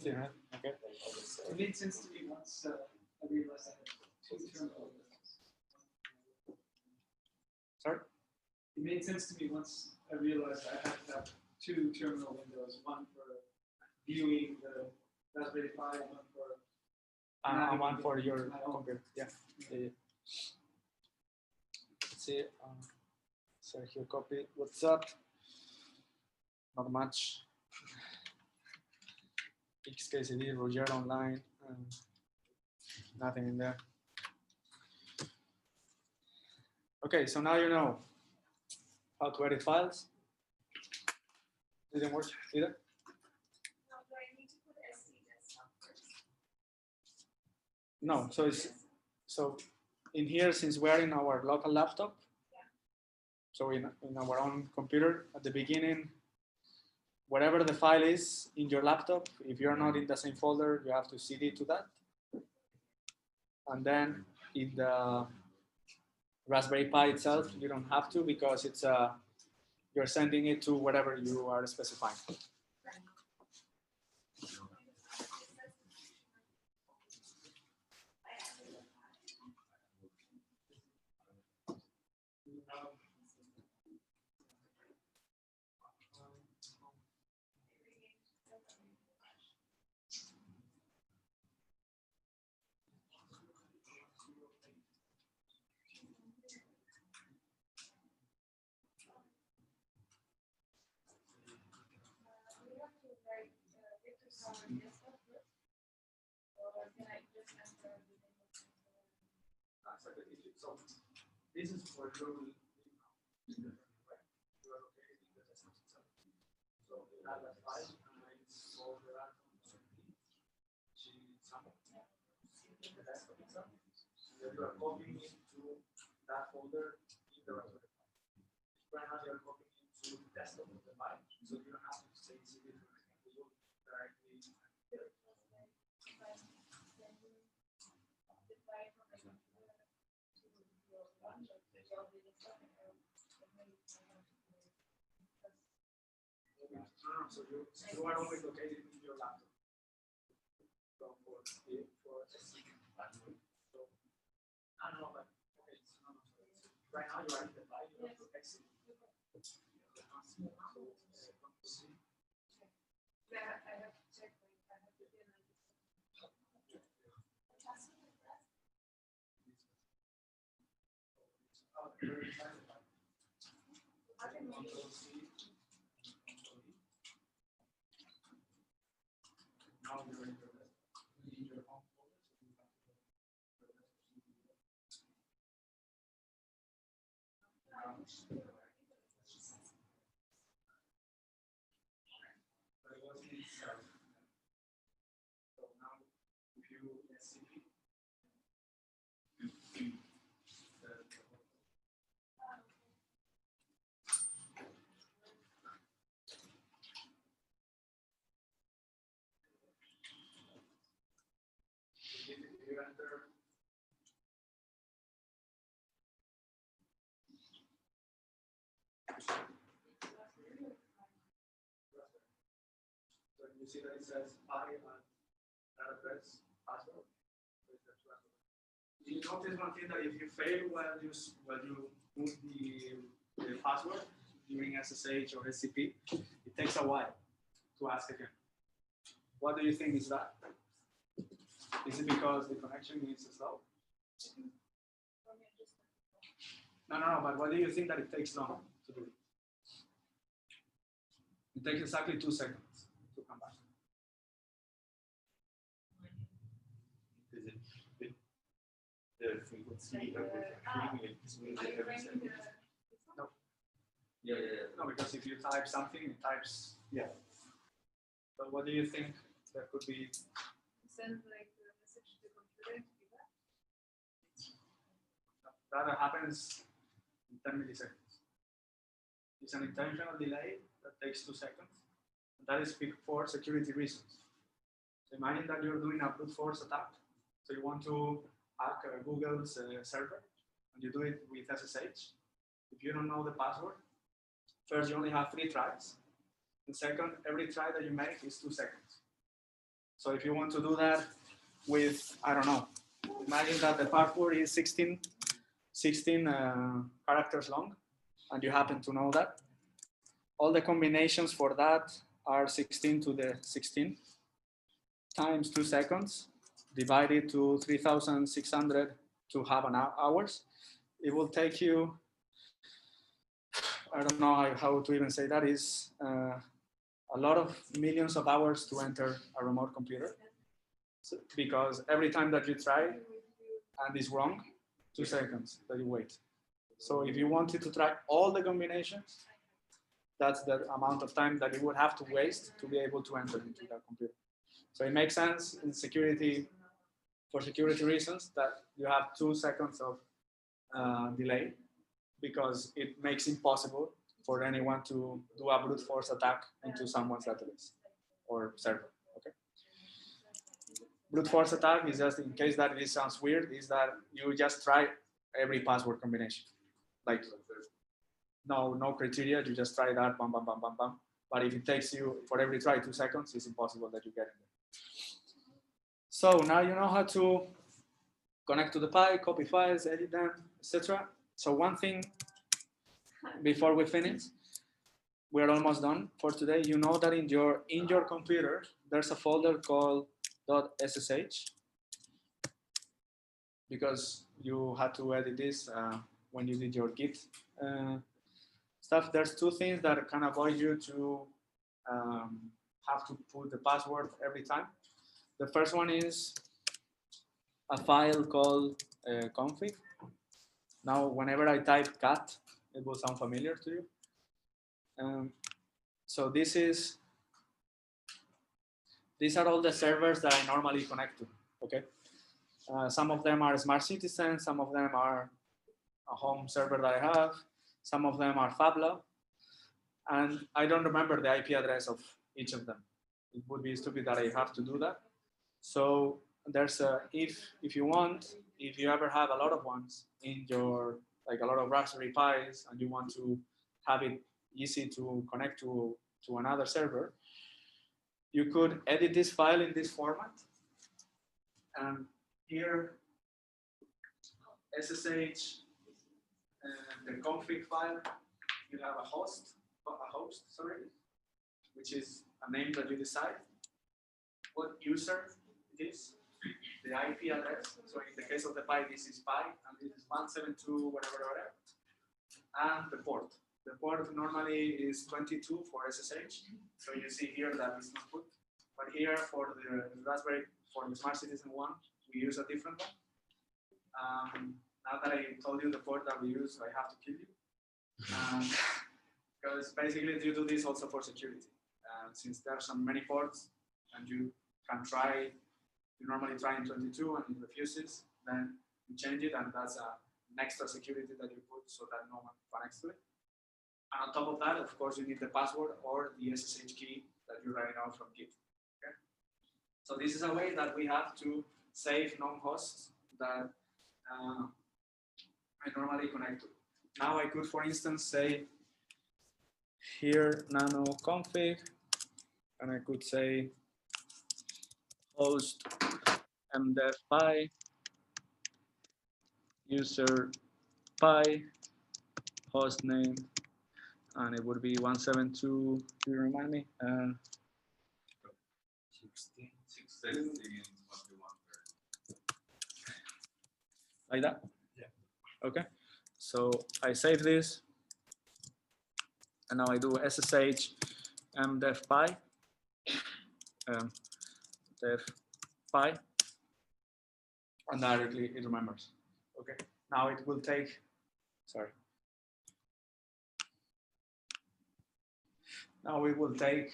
Yeah, okay. It made sense to me once I realized I had two terminal windows. Sorry? It made sense to me once I realized I had to have two terminal windows, one for viewing the Raspberry Pi, and one for One for your my own. computer. Yeah. Yeah. Let's see. Sergio copy. What's up? Not much. XKCD, Roger online. Nothing in there. Okay, so now you know how to edit files. Didn't work either. No, so in here, since we're in our local laptop, so in our own computer, at the beginning, whatever the file is in your laptop, if you're not in the same folder, you have to cd to that. And then in the Raspberry Pi itself, you don't have to because it's you're sending it to whatever you are specifying. So this is for your so you have a file and it's all the desktop itself. So you are copying it to that folder in the Raspberry Pi. Right now you're copying it to the desktop of the file, so you don't have to say cd directly. So you are always located in your laptop. So for so, I don't know, but okay, so right now you are in the file, you have to exit. Now you're in your home folder, so you have to You see that it says pi and that address password. You notice one thing that if you fail while you put the password during SSH or SCP, it takes a while to ask again. What do you think is that? Is it because the connection is slow? No, but why do you think that it takes long to do? It takes exactly 2 seconds to come back. Is it the frequency of the every second? No. Yeah. No, because if you type something, it types, yeah. But what do you think that could be? Send like the message to the computer to do that. That happens in 10 milliseconds. It's an intentional delay that takes 2 seconds. And that is for security reasons. So imagine that you're doing a brute force attack. So you want to hack Google's server, and you do it with SSH. If you don't know the password, first you only have 3 tries. And second, every try that you make is 2 seconds. So if you want to do that with, I don't know, imagine that the password is 16 characters long, and you happen to know that. All the combinations for that are 16 to the 16 times 2 seconds, divided to 3,600 to have an hours. It will take you, I don't know how to even say that, is a lot of millions of hours to enter a remote computer. So, because every time that you try and it's wrong, 2 seconds that you wait. So if you wanted to try all the combinations, that's the amount of time that you would have to waste to be able to enter into that computer. So it makes sense in security, for security reasons, that you have 2 seconds of delay, because it makes it impossible for anyone to do a brute force attack into someone's database or server. Okay. Brute force attack is just, in case that this sounds weird, is that you just try every password combination. Like no criteria, you just try that, bam, bam, bam, bam, bam. But if it takes you for every try 2 seconds, it's impossible that you get in there. So now you know how to connect to the Pi, copy files, edit them, etc. So one thing before we finish, we're almost done for today. You know that in your computer, there's a folder called .ssh, because you had to edit this when you did your Git stuff. There's 2 things that can avoid you to have to put the password every time. The first one is a file called config. Now, whenever I type cat, it will sound familiar to you. So these are all the servers that I normally connect to, okay? Some of them are Smart Citizen, some of them are a home server that I have, some of them are Fabla, and I don't remember the IP address of each of them. It would be stupid that I have to do that. So there's if you want, if you ever have a lot of ones in your, like a lot of Raspberry Pis, and you want to have it easy to connect to another server, you could edit this file in this format. And here, SSH, the config file, you have a host, which is a name that you decide. What user it is, the IP address. So in the case of the Pi, this is Pi, and this is 172, whatever. And the port. The port normally is 22 for SSH. So you see here that it's not put. But here for the Raspberry, for the Smart Citizen one, we use a different one. Now that I told you the port that we use, I have to kill you. Because basically you do this also for security. Since there are so many ports, and you can try, you normally try in 22 and it refuses, then you change it, and that's an extra security that you put so that no one connects to it. And on top of that, of course, you need the password or the SSH key that you write out from Git. Okay? So this is a way that we have to save known hosts that I normally connect to. Now I could, for instance, say here nano config and I could say host mdev pi user pi host name, and it would be 172. Do you remind me? 16. Like that? Yeah. Okay. So I save this, and now I do ssh mdev pi dev pi, and directly it remembers. Okay. Now it will take. Sorry. Now we will take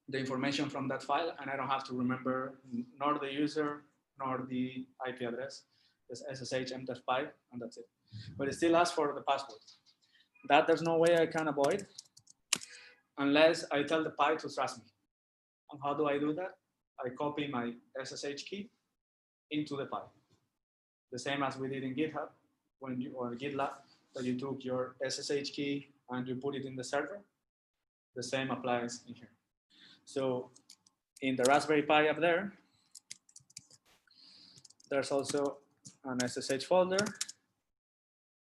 the information from that file, and I don't have to remember nor the user nor the IP address. Just SSH mdev pi, and that's it. But it still asks for the password. That there's no way I can avoid unless I tell the Pi to trust me. And how do I do that? I copy my SSH key into the Pi. The same as we did in GitHub when you or GitLab, that you took your SSH key and you put it in the server. The same applies in here. So in the Raspberry Pi up there, there's also an SSH folder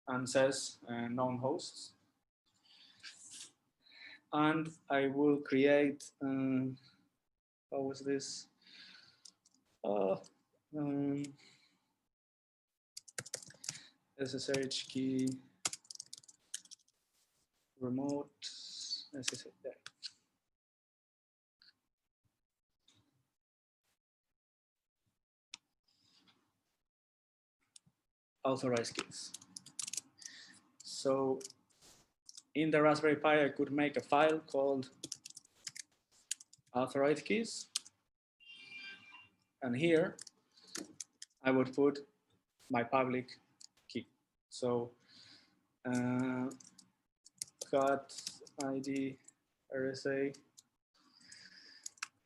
and says known hosts. And I will create, how was this? SSH key remote SSH there. Authorized keys. So in the Raspberry Pi, I could make a file called authorized keys. And here I would put my public key. So cut ID RSA,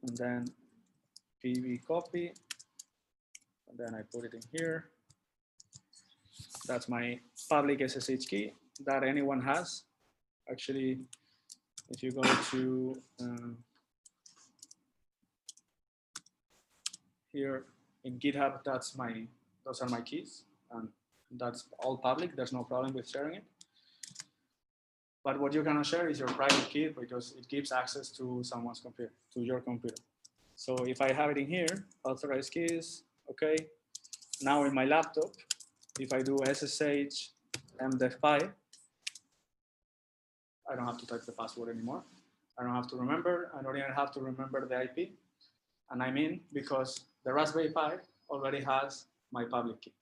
and then PV copy, and then I put it in here. That's my public SSH key that anyone has. Actually, if you go to here in GitHub, those are my keys, and that's all public. There's no problem with sharing it. But what you cannot share is your private key because it gives access to someone's computer, to your computer. So if I have it in here, authorized keys, okay. Now in my laptop, if I do SSH mdev pi, I don't have to type the password anymore. I don't have to remember. I don't even have to remember the IP. And I'm in because the Raspberry Pi already has my public key,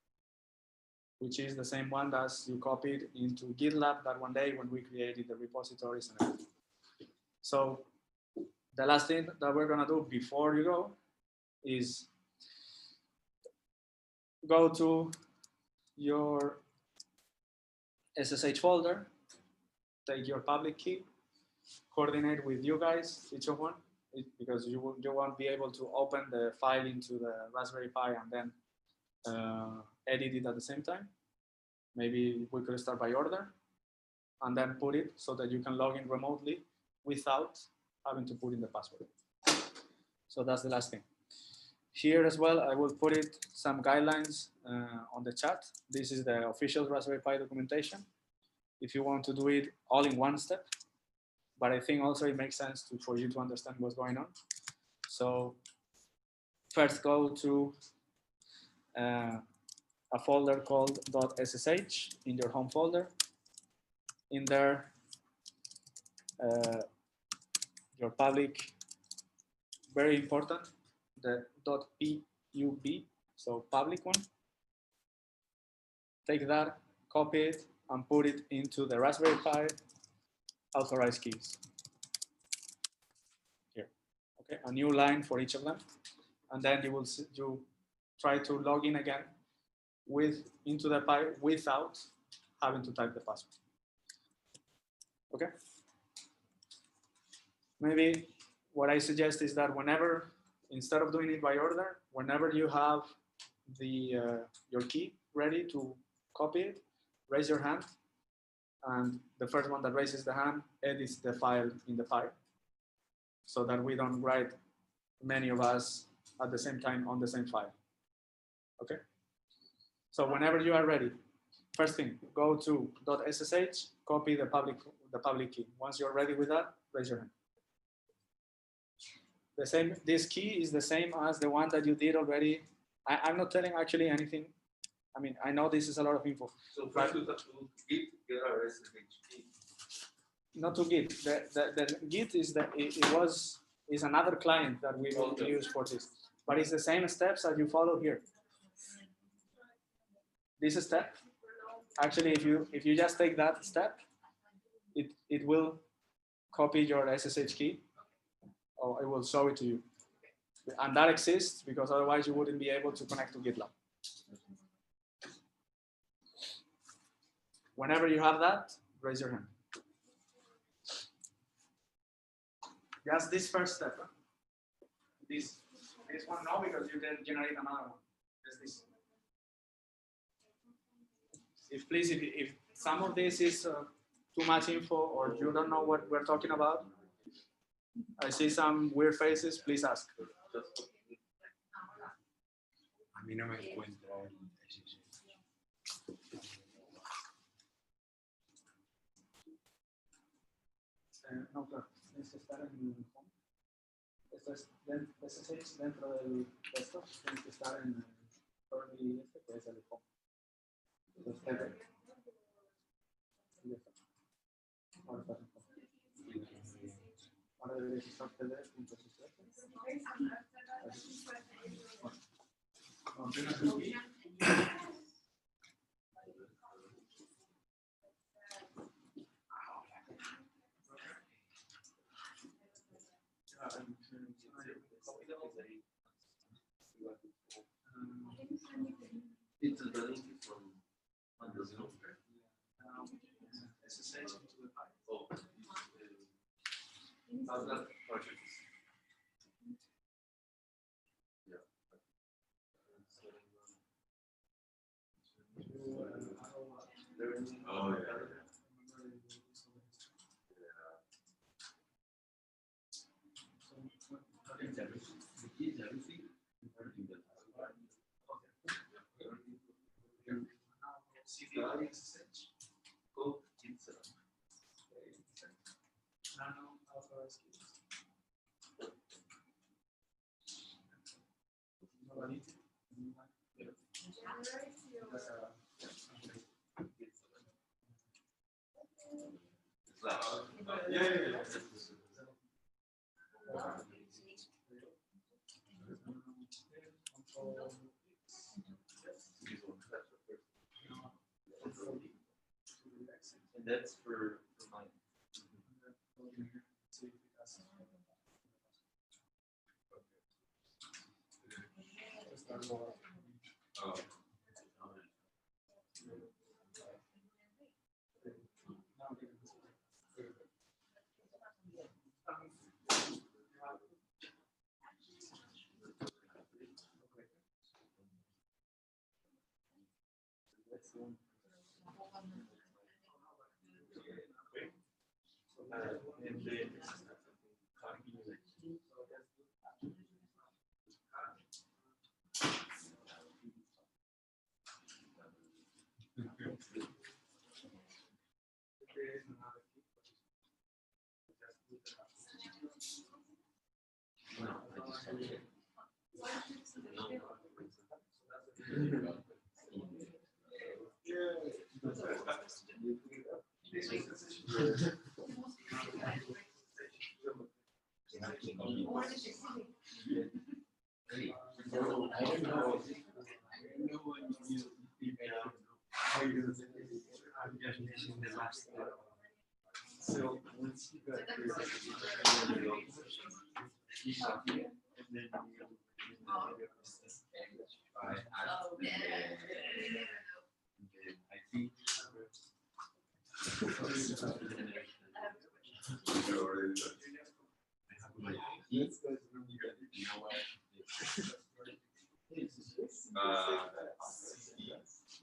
which is the same one that you copied into GitLab that one day when we created the repositories and everything. So the last thing that we're gonna do before you go is go to your SSH folder, take your public key, coordinate with you guys, each of one, because you won't be able to open the file into the Raspberry Pi and then edit it at the same time. Maybe we could start by order and then put it so that you can log in remotely without having to put in the password. So that's the last thing. Here as well, I will put it some guidelines on the chat. This is the official Raspberry Pi documentation. If you want to do it all in one step, but I think also it makes sense for you to understand what's going on. So first go to a folder called .ssh in your home folder. In there, your public, very important, the .pub, so public one. Take that, copy it, and put it into the Raspberry Pi authorized keys. Here, okay, a new line for each of them, and then you try to log in again into the Pi without having to type the password. Okay. Maybe what I suggest is that whenever, instead of doing it by order, whenever you have your key ready to copy it, raise your hand, and the first one that raises the hand edits the file in the file. so that we don't write many of us at the same time on the same file. Okay? So whenever you are ready, first thing, go to .ssh, copy the public key. Once you're ready with that, raise your hand. The same, this key is the same as the one that you did already. I'm not telling actually anything. I mean, I know this is a lot of info. So first you have to git get our SSH key. Not to Git. The Git is is another client that we will use for this, but it's the same steps that you follow here. This step, actually, if you just take that step, it will copy your SSH key, or it will show it to you, and that exists because otherwise you wouldn't be able to connect to GitLab. Whenever you have that, raise your hand. Just this first step. Huh? This one no, because you can generate another one. Just this. If some of this is too much info or you don't know what we're talking about, I see some weird faces. Please ask. A mí no me encuentra el No, claro, tienes que estar en el home. Esto es SSH dentro del desktop, tienes que estar en el curly que es el home. Entonces, ahora estás en home. Ahora deberías estar It's the link from the Zoom. SSH into the pipe. Oh, how's that project? Yeah. Oh yeah. SSH. Go insert. Nano authorized keys. Yeah. And that's for mine. Oh. And then so once you got I think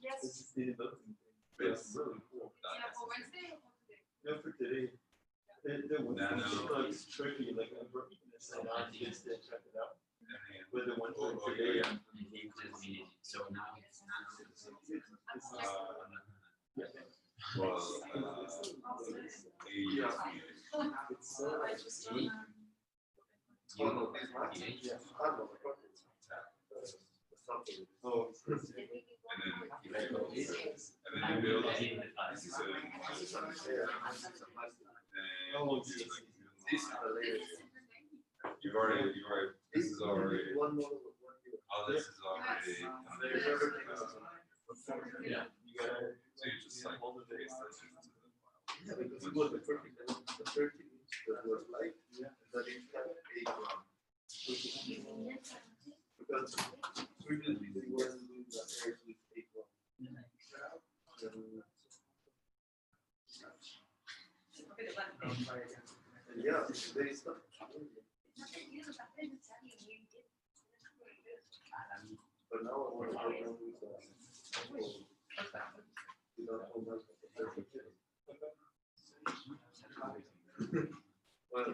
Yes. It's really cool. Yeah, for Wednesday or for today? No, for today. There was No, no. it's tricky, like I'm working this and I just did check it out. Yeah. With the one Oh, for yeah, today. yeah. So now it's not. Well, It's so. Oh, no, it's not. Yeah. Something. Oh. and then you build it. Oh, This this is the latest. you've already, this is already, One more. all this is already. There's everything. Yeah. You gotta. So you just like paste this into the file. Yeah, because it was the perfect, the 30 inch that was light, that it had a because previously they were doing the airs with a yeah, there is not. But now I want to go down with well,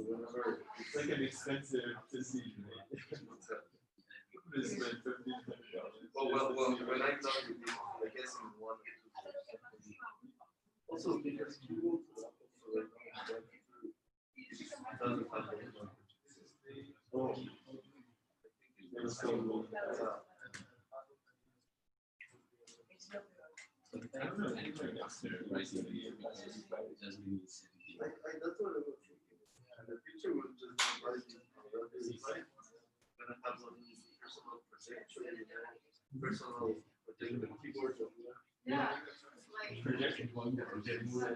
whenever it's like an expensive to see. Well, when I'm done with this, I guess in 1 or 2 days. Also, because you go to the doesn't have any. Oh. So, I don't know anything else there, right? It doesn't mean it's that's what I was thinking. And the future will just be rising. Gonna have some personal protection, personal protection keyboard. Yeah. projection point that we did move. I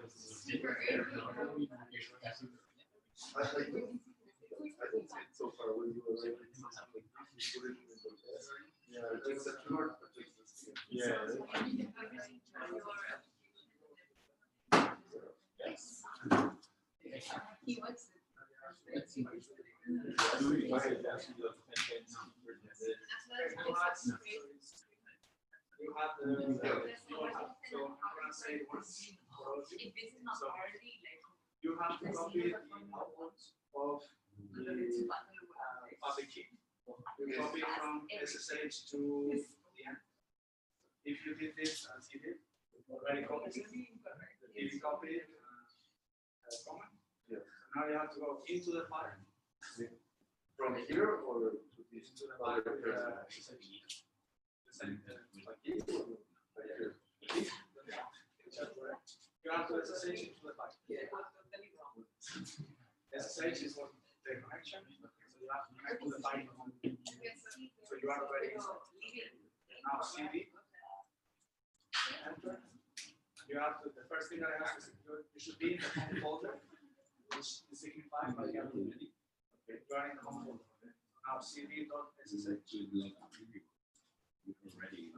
don't see it so far when you were like something like this, you put it in the test. Yeah, it takes a keyboard, it takes the skin. He wants it. You have the, so I'm gonna say once. If this is not already like. You have to copy the output of the key. You copy from SSH to the end. If you did this as you did, already copied it. If you copy it, comment. Yeah. So now you have to go into the file. From here or to this? Into the file. You have to SSH into the file. SSH is what the connection. So you have to connect to the file. So you are already now CD. Enter. You have to, the first thing that I have to secure, you should be in the home folder, which is signified by the other. Okay, you are in the home folder. Now cd.ssh. Already.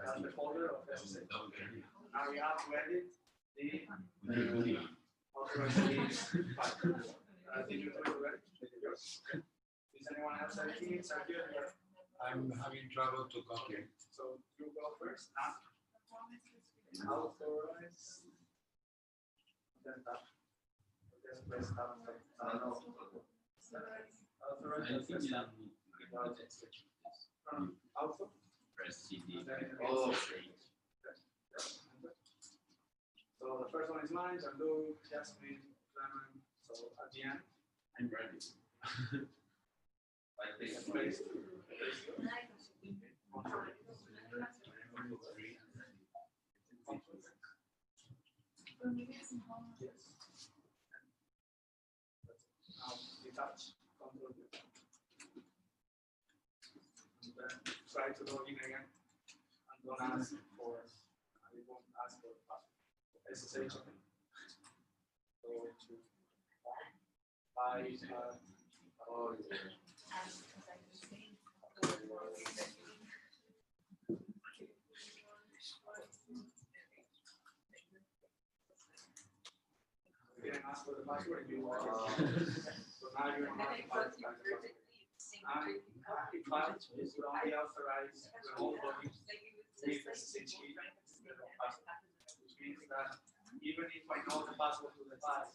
That's the folder of SSH. Now we have to edit the authorized file. Did you do it already? Is anyone else editing it? I'm having trouble to copy. So you go first. Authorize. Then tap. Just press tab. Authorize. Auto. Press CD. Oh. So the first one is mine, Jandu, Jasmine, Clement. So at the end, I'm ready. I think place. Now detach, control. And then try to log in again. And don't ask for, it won't ask for the password. SSH. Go to buy, oh, yeah. you didn't ask for the password, you want it. So now you don't have to find the password. If I would only authorize the whole login with SSH key instead of password, which means that even if I know the password to the file,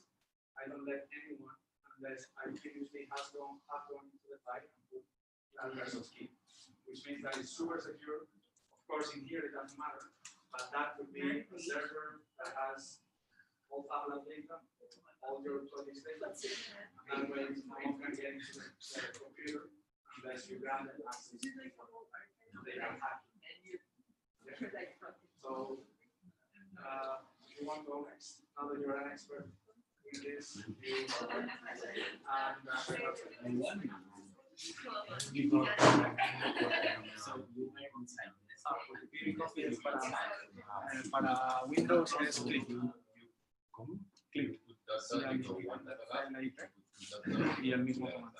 I don't let anyone unless I previously have gone into the file and put that person's key, which means that it's super secure. Of course, in here it doesn't matter, but that would be a server that has all tablet data, all your project data, and that way no one can get into the computer unless you grant them access. They can hack it. So, if you want to go next, now that you're an expert in this, you para Windows es click. Click. Y el mismo comando.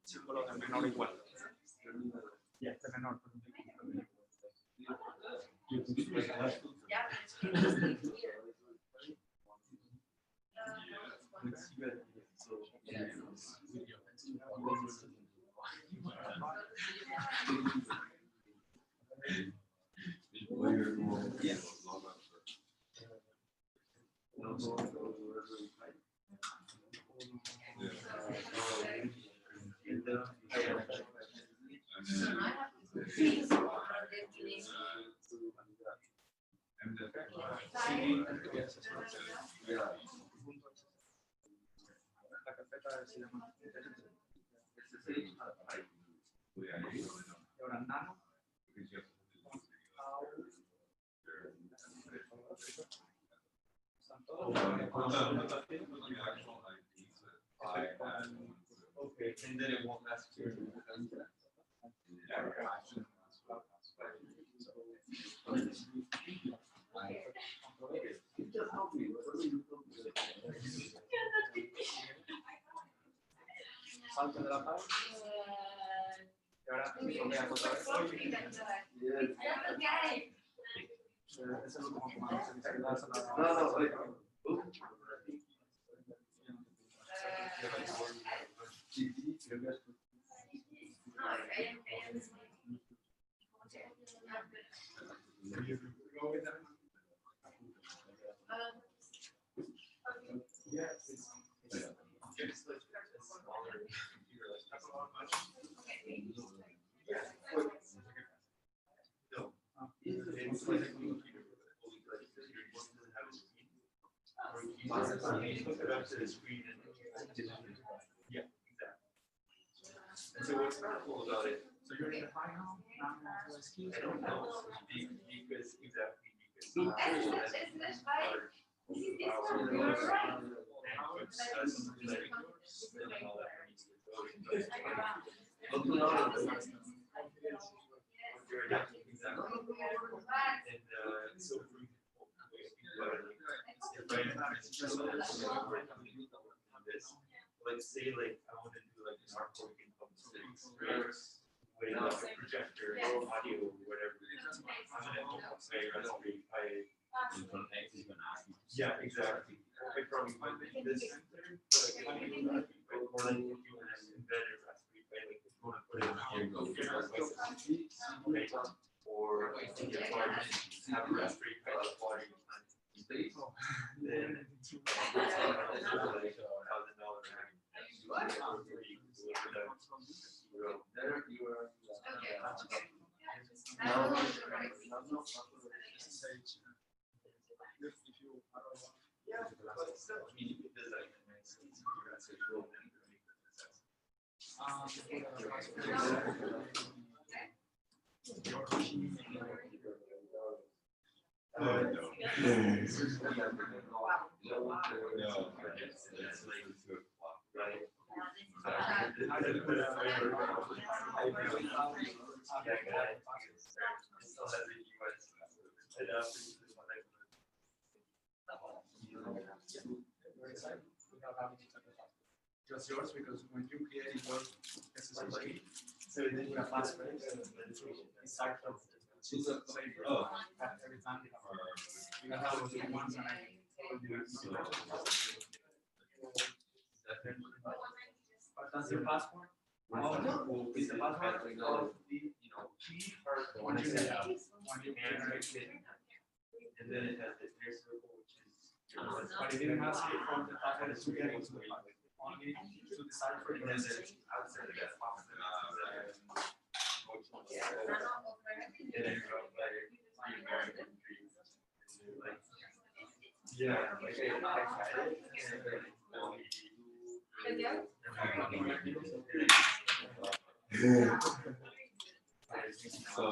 Símbolo de menor igual. De menor. La carpeta se llama ahora nano. Están todos. Okay, and then it won't ask you. Salto de la paz. Y ahora volteas otra vez. Es el último comando. Yeah, exactly. And so what's kind of cool about it? So you're in the final. I don't know because exactly let's say like I want to do like an artwork in public space with like a projector, audio, whatever. I'm gonna say Raspberry Pi. Yeah, exactly. I probably might make this center, but or like if you want to embed a Raspberry Pi, like if you want to put it in your okay. Or if you have a Raspberry Pi that's water you plant in space, then it's like $1,000. Just yours because when you create your SSH, so then you have password inside of Oh. every time you have because I was the ones and I told you. But that's your passport? Oh, is the passport of the key or when you generate it? And then it has the clear circle, which is. But it didn't ask you from the passport to get into the passport. Only to decide for the message outside of that passport. Yeah, like I had it. So,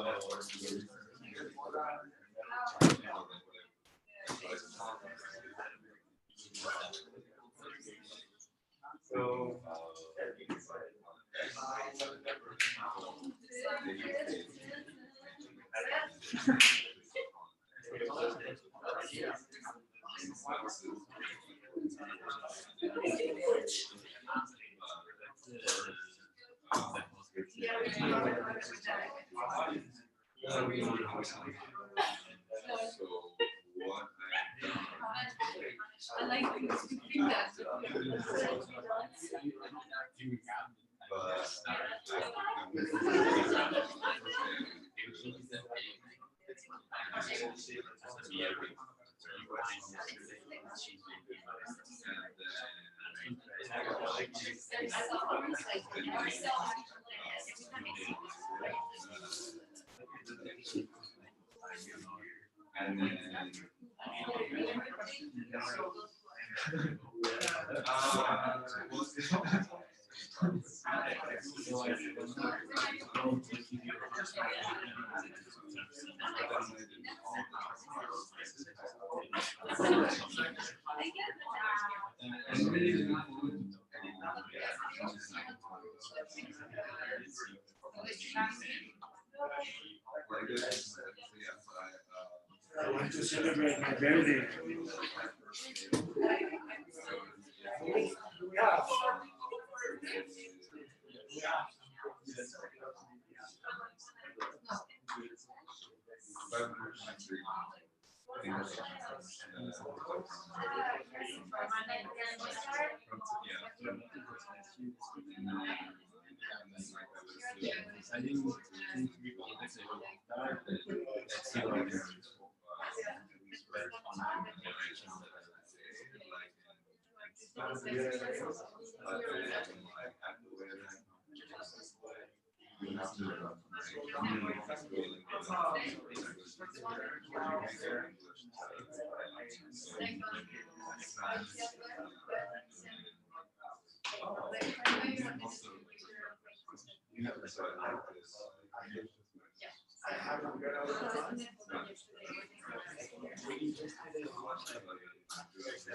I like to think that. And then I want to celebrate my birthday. I didn't think to be honest,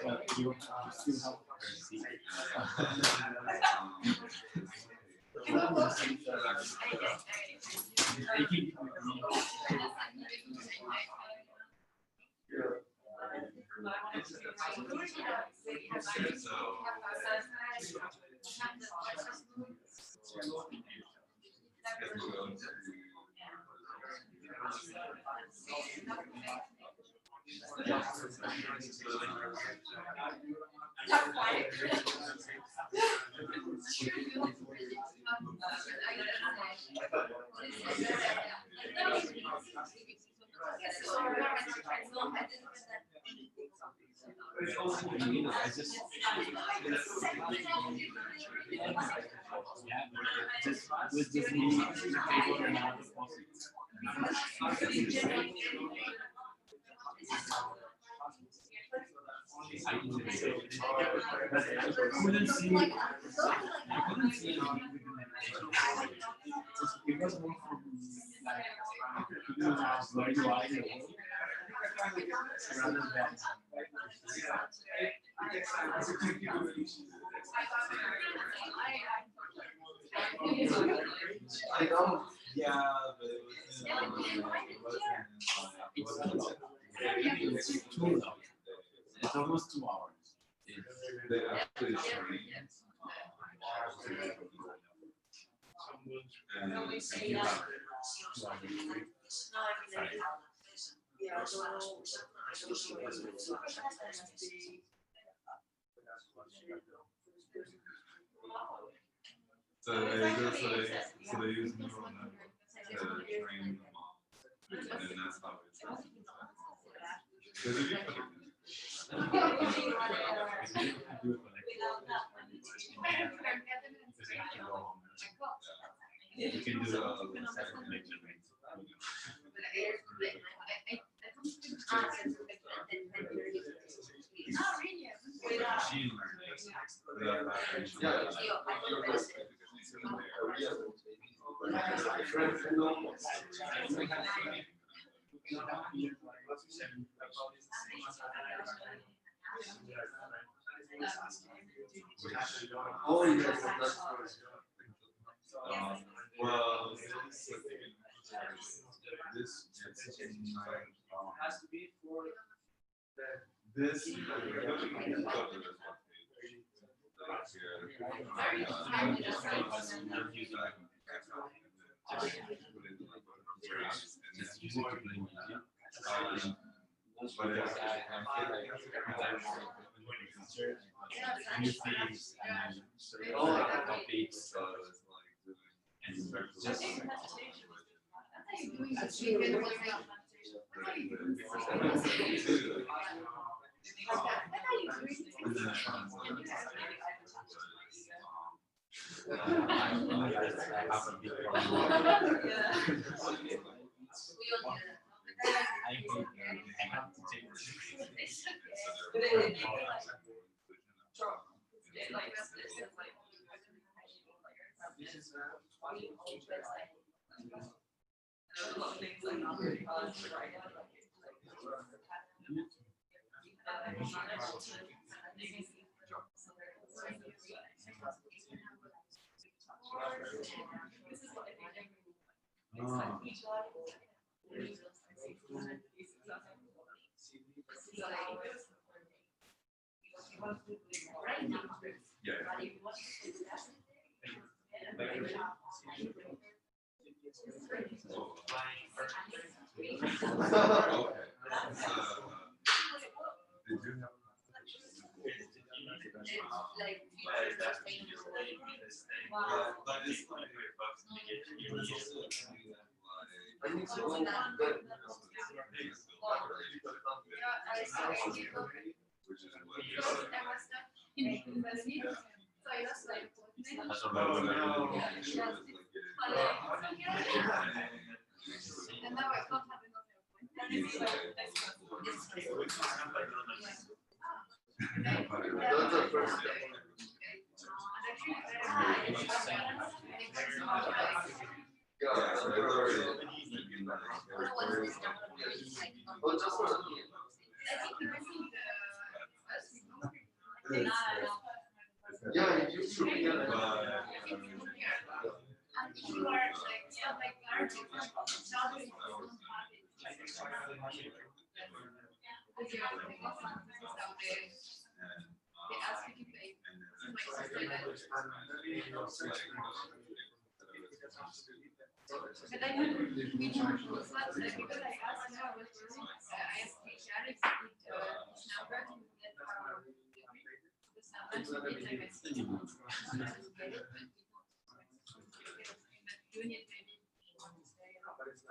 that's your you still have I just with this new table and all the possibilities. I couldn't see. I couldn't see it was more from like where you are in the world rather than. yeah, It's 2 hours. It's almost 2 hours. they actually train. And you have So they use neural network to train them all, and then that's how it's. Because if you put it You can do machine Oh, yes. Well, this Has to be for this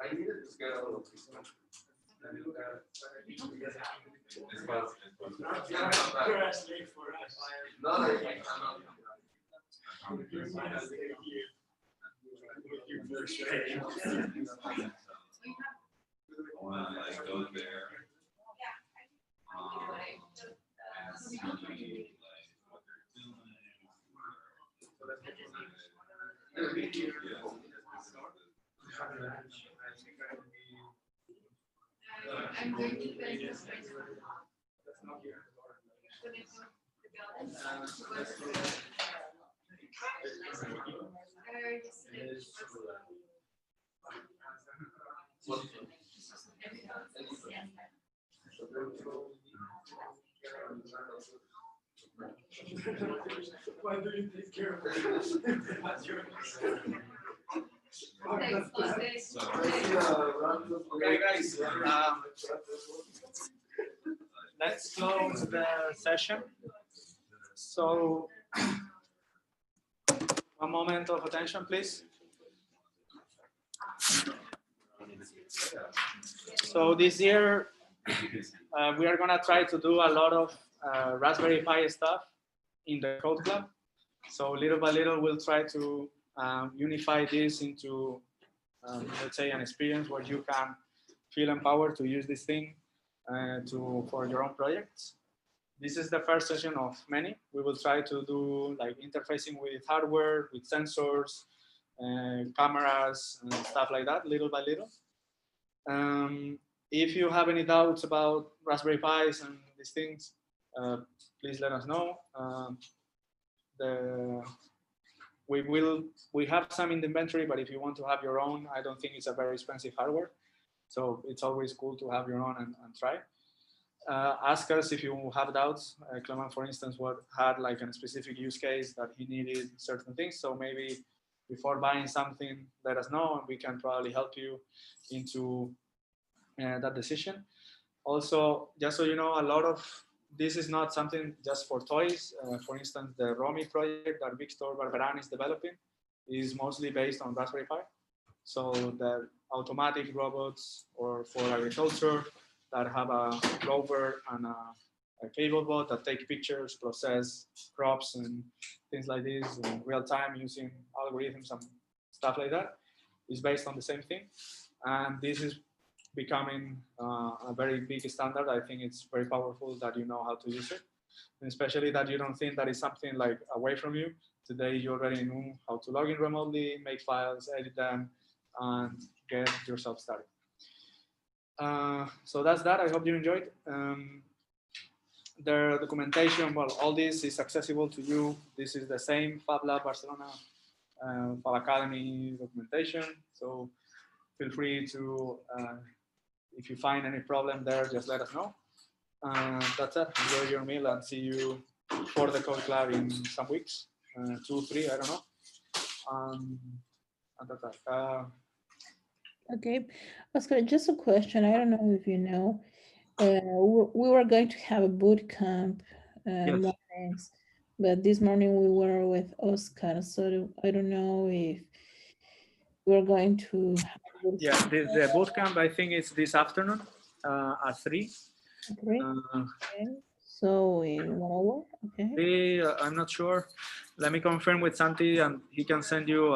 I needed to get a little piece of like go there. And see like what they're doing. I'm going to bed. Why do you take care of it? Okay, guys. Let's close the session. So, one moment of attention, please. So this year, we are gonna try to do a lot of Raspberry Pi stuff in the Code Club. So little by little, we'll try to unify this into, let's say, an experience where you can feel empowered to use this thing for your own projects. This is the first session of many. We will try to do like interfacing with hardware, with sensors, cameras, and stuff like that, little by little. If you have any doubts about Raspberry Pis and these things, please let us know. We have some in the inventory, but if you want to have your own, I don't think it's a very expensive hardware. So it's always cool to have your own and try. Ask us if you have doubts. Clement, for instance, had like a specific use case that he needed certain things. So maybe before buying something, let us know, and we can probably help you into that decision. Also, just so you know, a lot of this is not something just for toys. For instance, the Romy project that Victor Barberan is developing is mostly based on Raspberry Pi. So the automatic robots or for agriculture that have a rover and a cable bot that take pictures, process crops and things like this in real time using algorithms and stuff like that is based on the same thing. And this is becoming a very big standard. I think it's very powerful that you know how to use it, and especially that you don't think that it's something like away from you. Today you already know how to log in remotely, make files, edit them, and get yourself started. So that's that. I hope you enjoyed. The documentation, well, all this is accessible to you. This is the same Fab Lab Barcelona, Fab Academy documentation. So feel free to, if you find any problem there, just let us know. That's it. Enjoy your meal and see you for the Code Club in some weeks, 2, 3, I don't know. And that's it. Okay, Oscar, just a question. I don't know if you know, we were going to have a boot camp Yes. mornings, but this morning we were with Oscar, so I don't know if we're going to have a boot Yeah, the boot camp, I think it's this afternoon at 3. camp. Okay. So in 1 hour, okay. I'm not sure. Let me confirm with Santi and he can send you,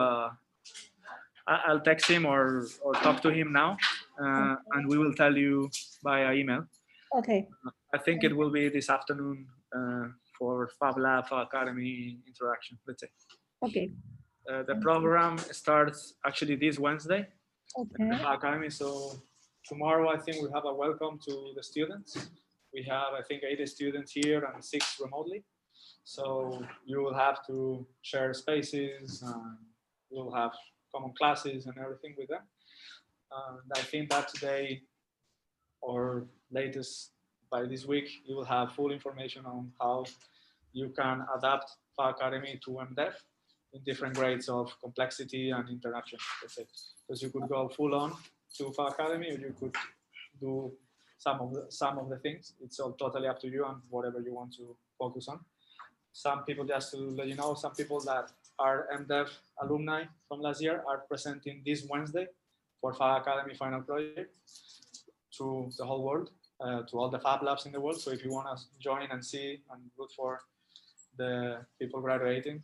I'll text him or talk to him now and we will tell you via email. Okay. I think it will be this afternoon for Fab Lab, Fab Academy introduction, let's say. Okay. The program starts actually this Wednesday, Okay. Fab Academy. So tomorrow, I think we have a welcome to the students. We have, I think, 80 students here and 6 remotely. So you will have to share spaces and you'll have common classes and everything with them. And I think that today or latest by this week, you will have full information on how you can adapt Fab Academy to MDev in different grades of complexity and interaction. Because you could go full on to Fab Academy, or you could do some of the things. It's all totally up to you and whatever you want to focus on. Some people, just to let you know, some people that are MDev alumni from last year are presenting this Wednesday for Fab Academy final project to the whole world, to all the Fab Labs in the world. So if you want to join and see and root for the people graduating,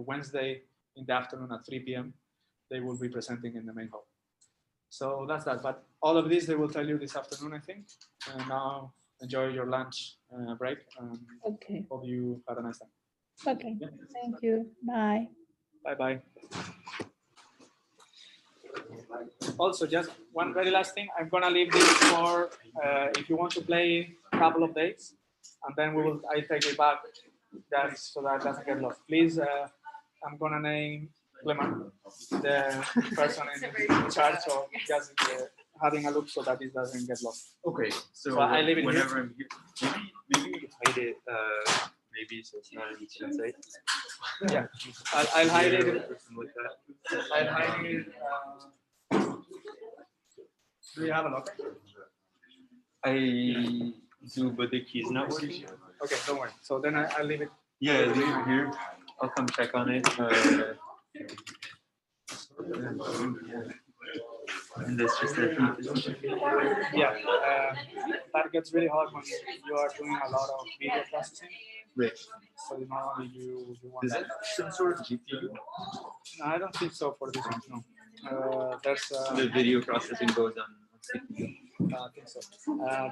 Wednesday in the afternoon at 3 p.m., they will be presenting in the main hall. So that's that. But all of this they will tell you this afternoon, I think. And now enjoy your lunch break. Okay. Hope you had a nice time. Okay. Yeah. Thank you. Bye. Bye-bye. Also, just one very last thing. I'm gonna leave this for if you want to play a couple of days, and then I take it back that so that doesn't get lost. Please, I'm gonna name Clement, the person in charge of just having a look so that it doesn't get lost. Okay, so I leave it whenever here. I'm here, maybe hide it, maybe so it's not easy to say. Yeah, I'll hide it. Something like that. I'll hide it. Do you have a locker? I do, but the key's not working. Okay, don't worry. So then I'll leave it. Yeah, leave it here. I'll come check on it. And that's just the key position. Yeah, that gets really hard when you are doing a lot of video processing. Right. So normally you want Is that. it some sort of GPU? No, I don't think so for this one. No. There's The video processing goes on CPU. I think so.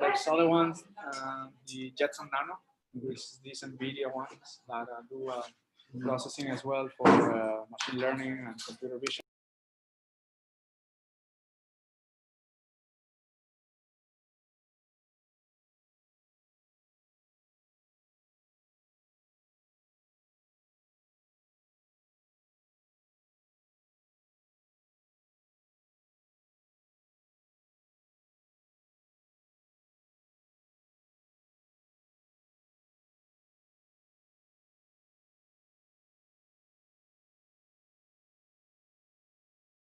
There's other ones, the Jetson Nano, which is these NVIDIA ones that do processing as well for machine learning and computer vision.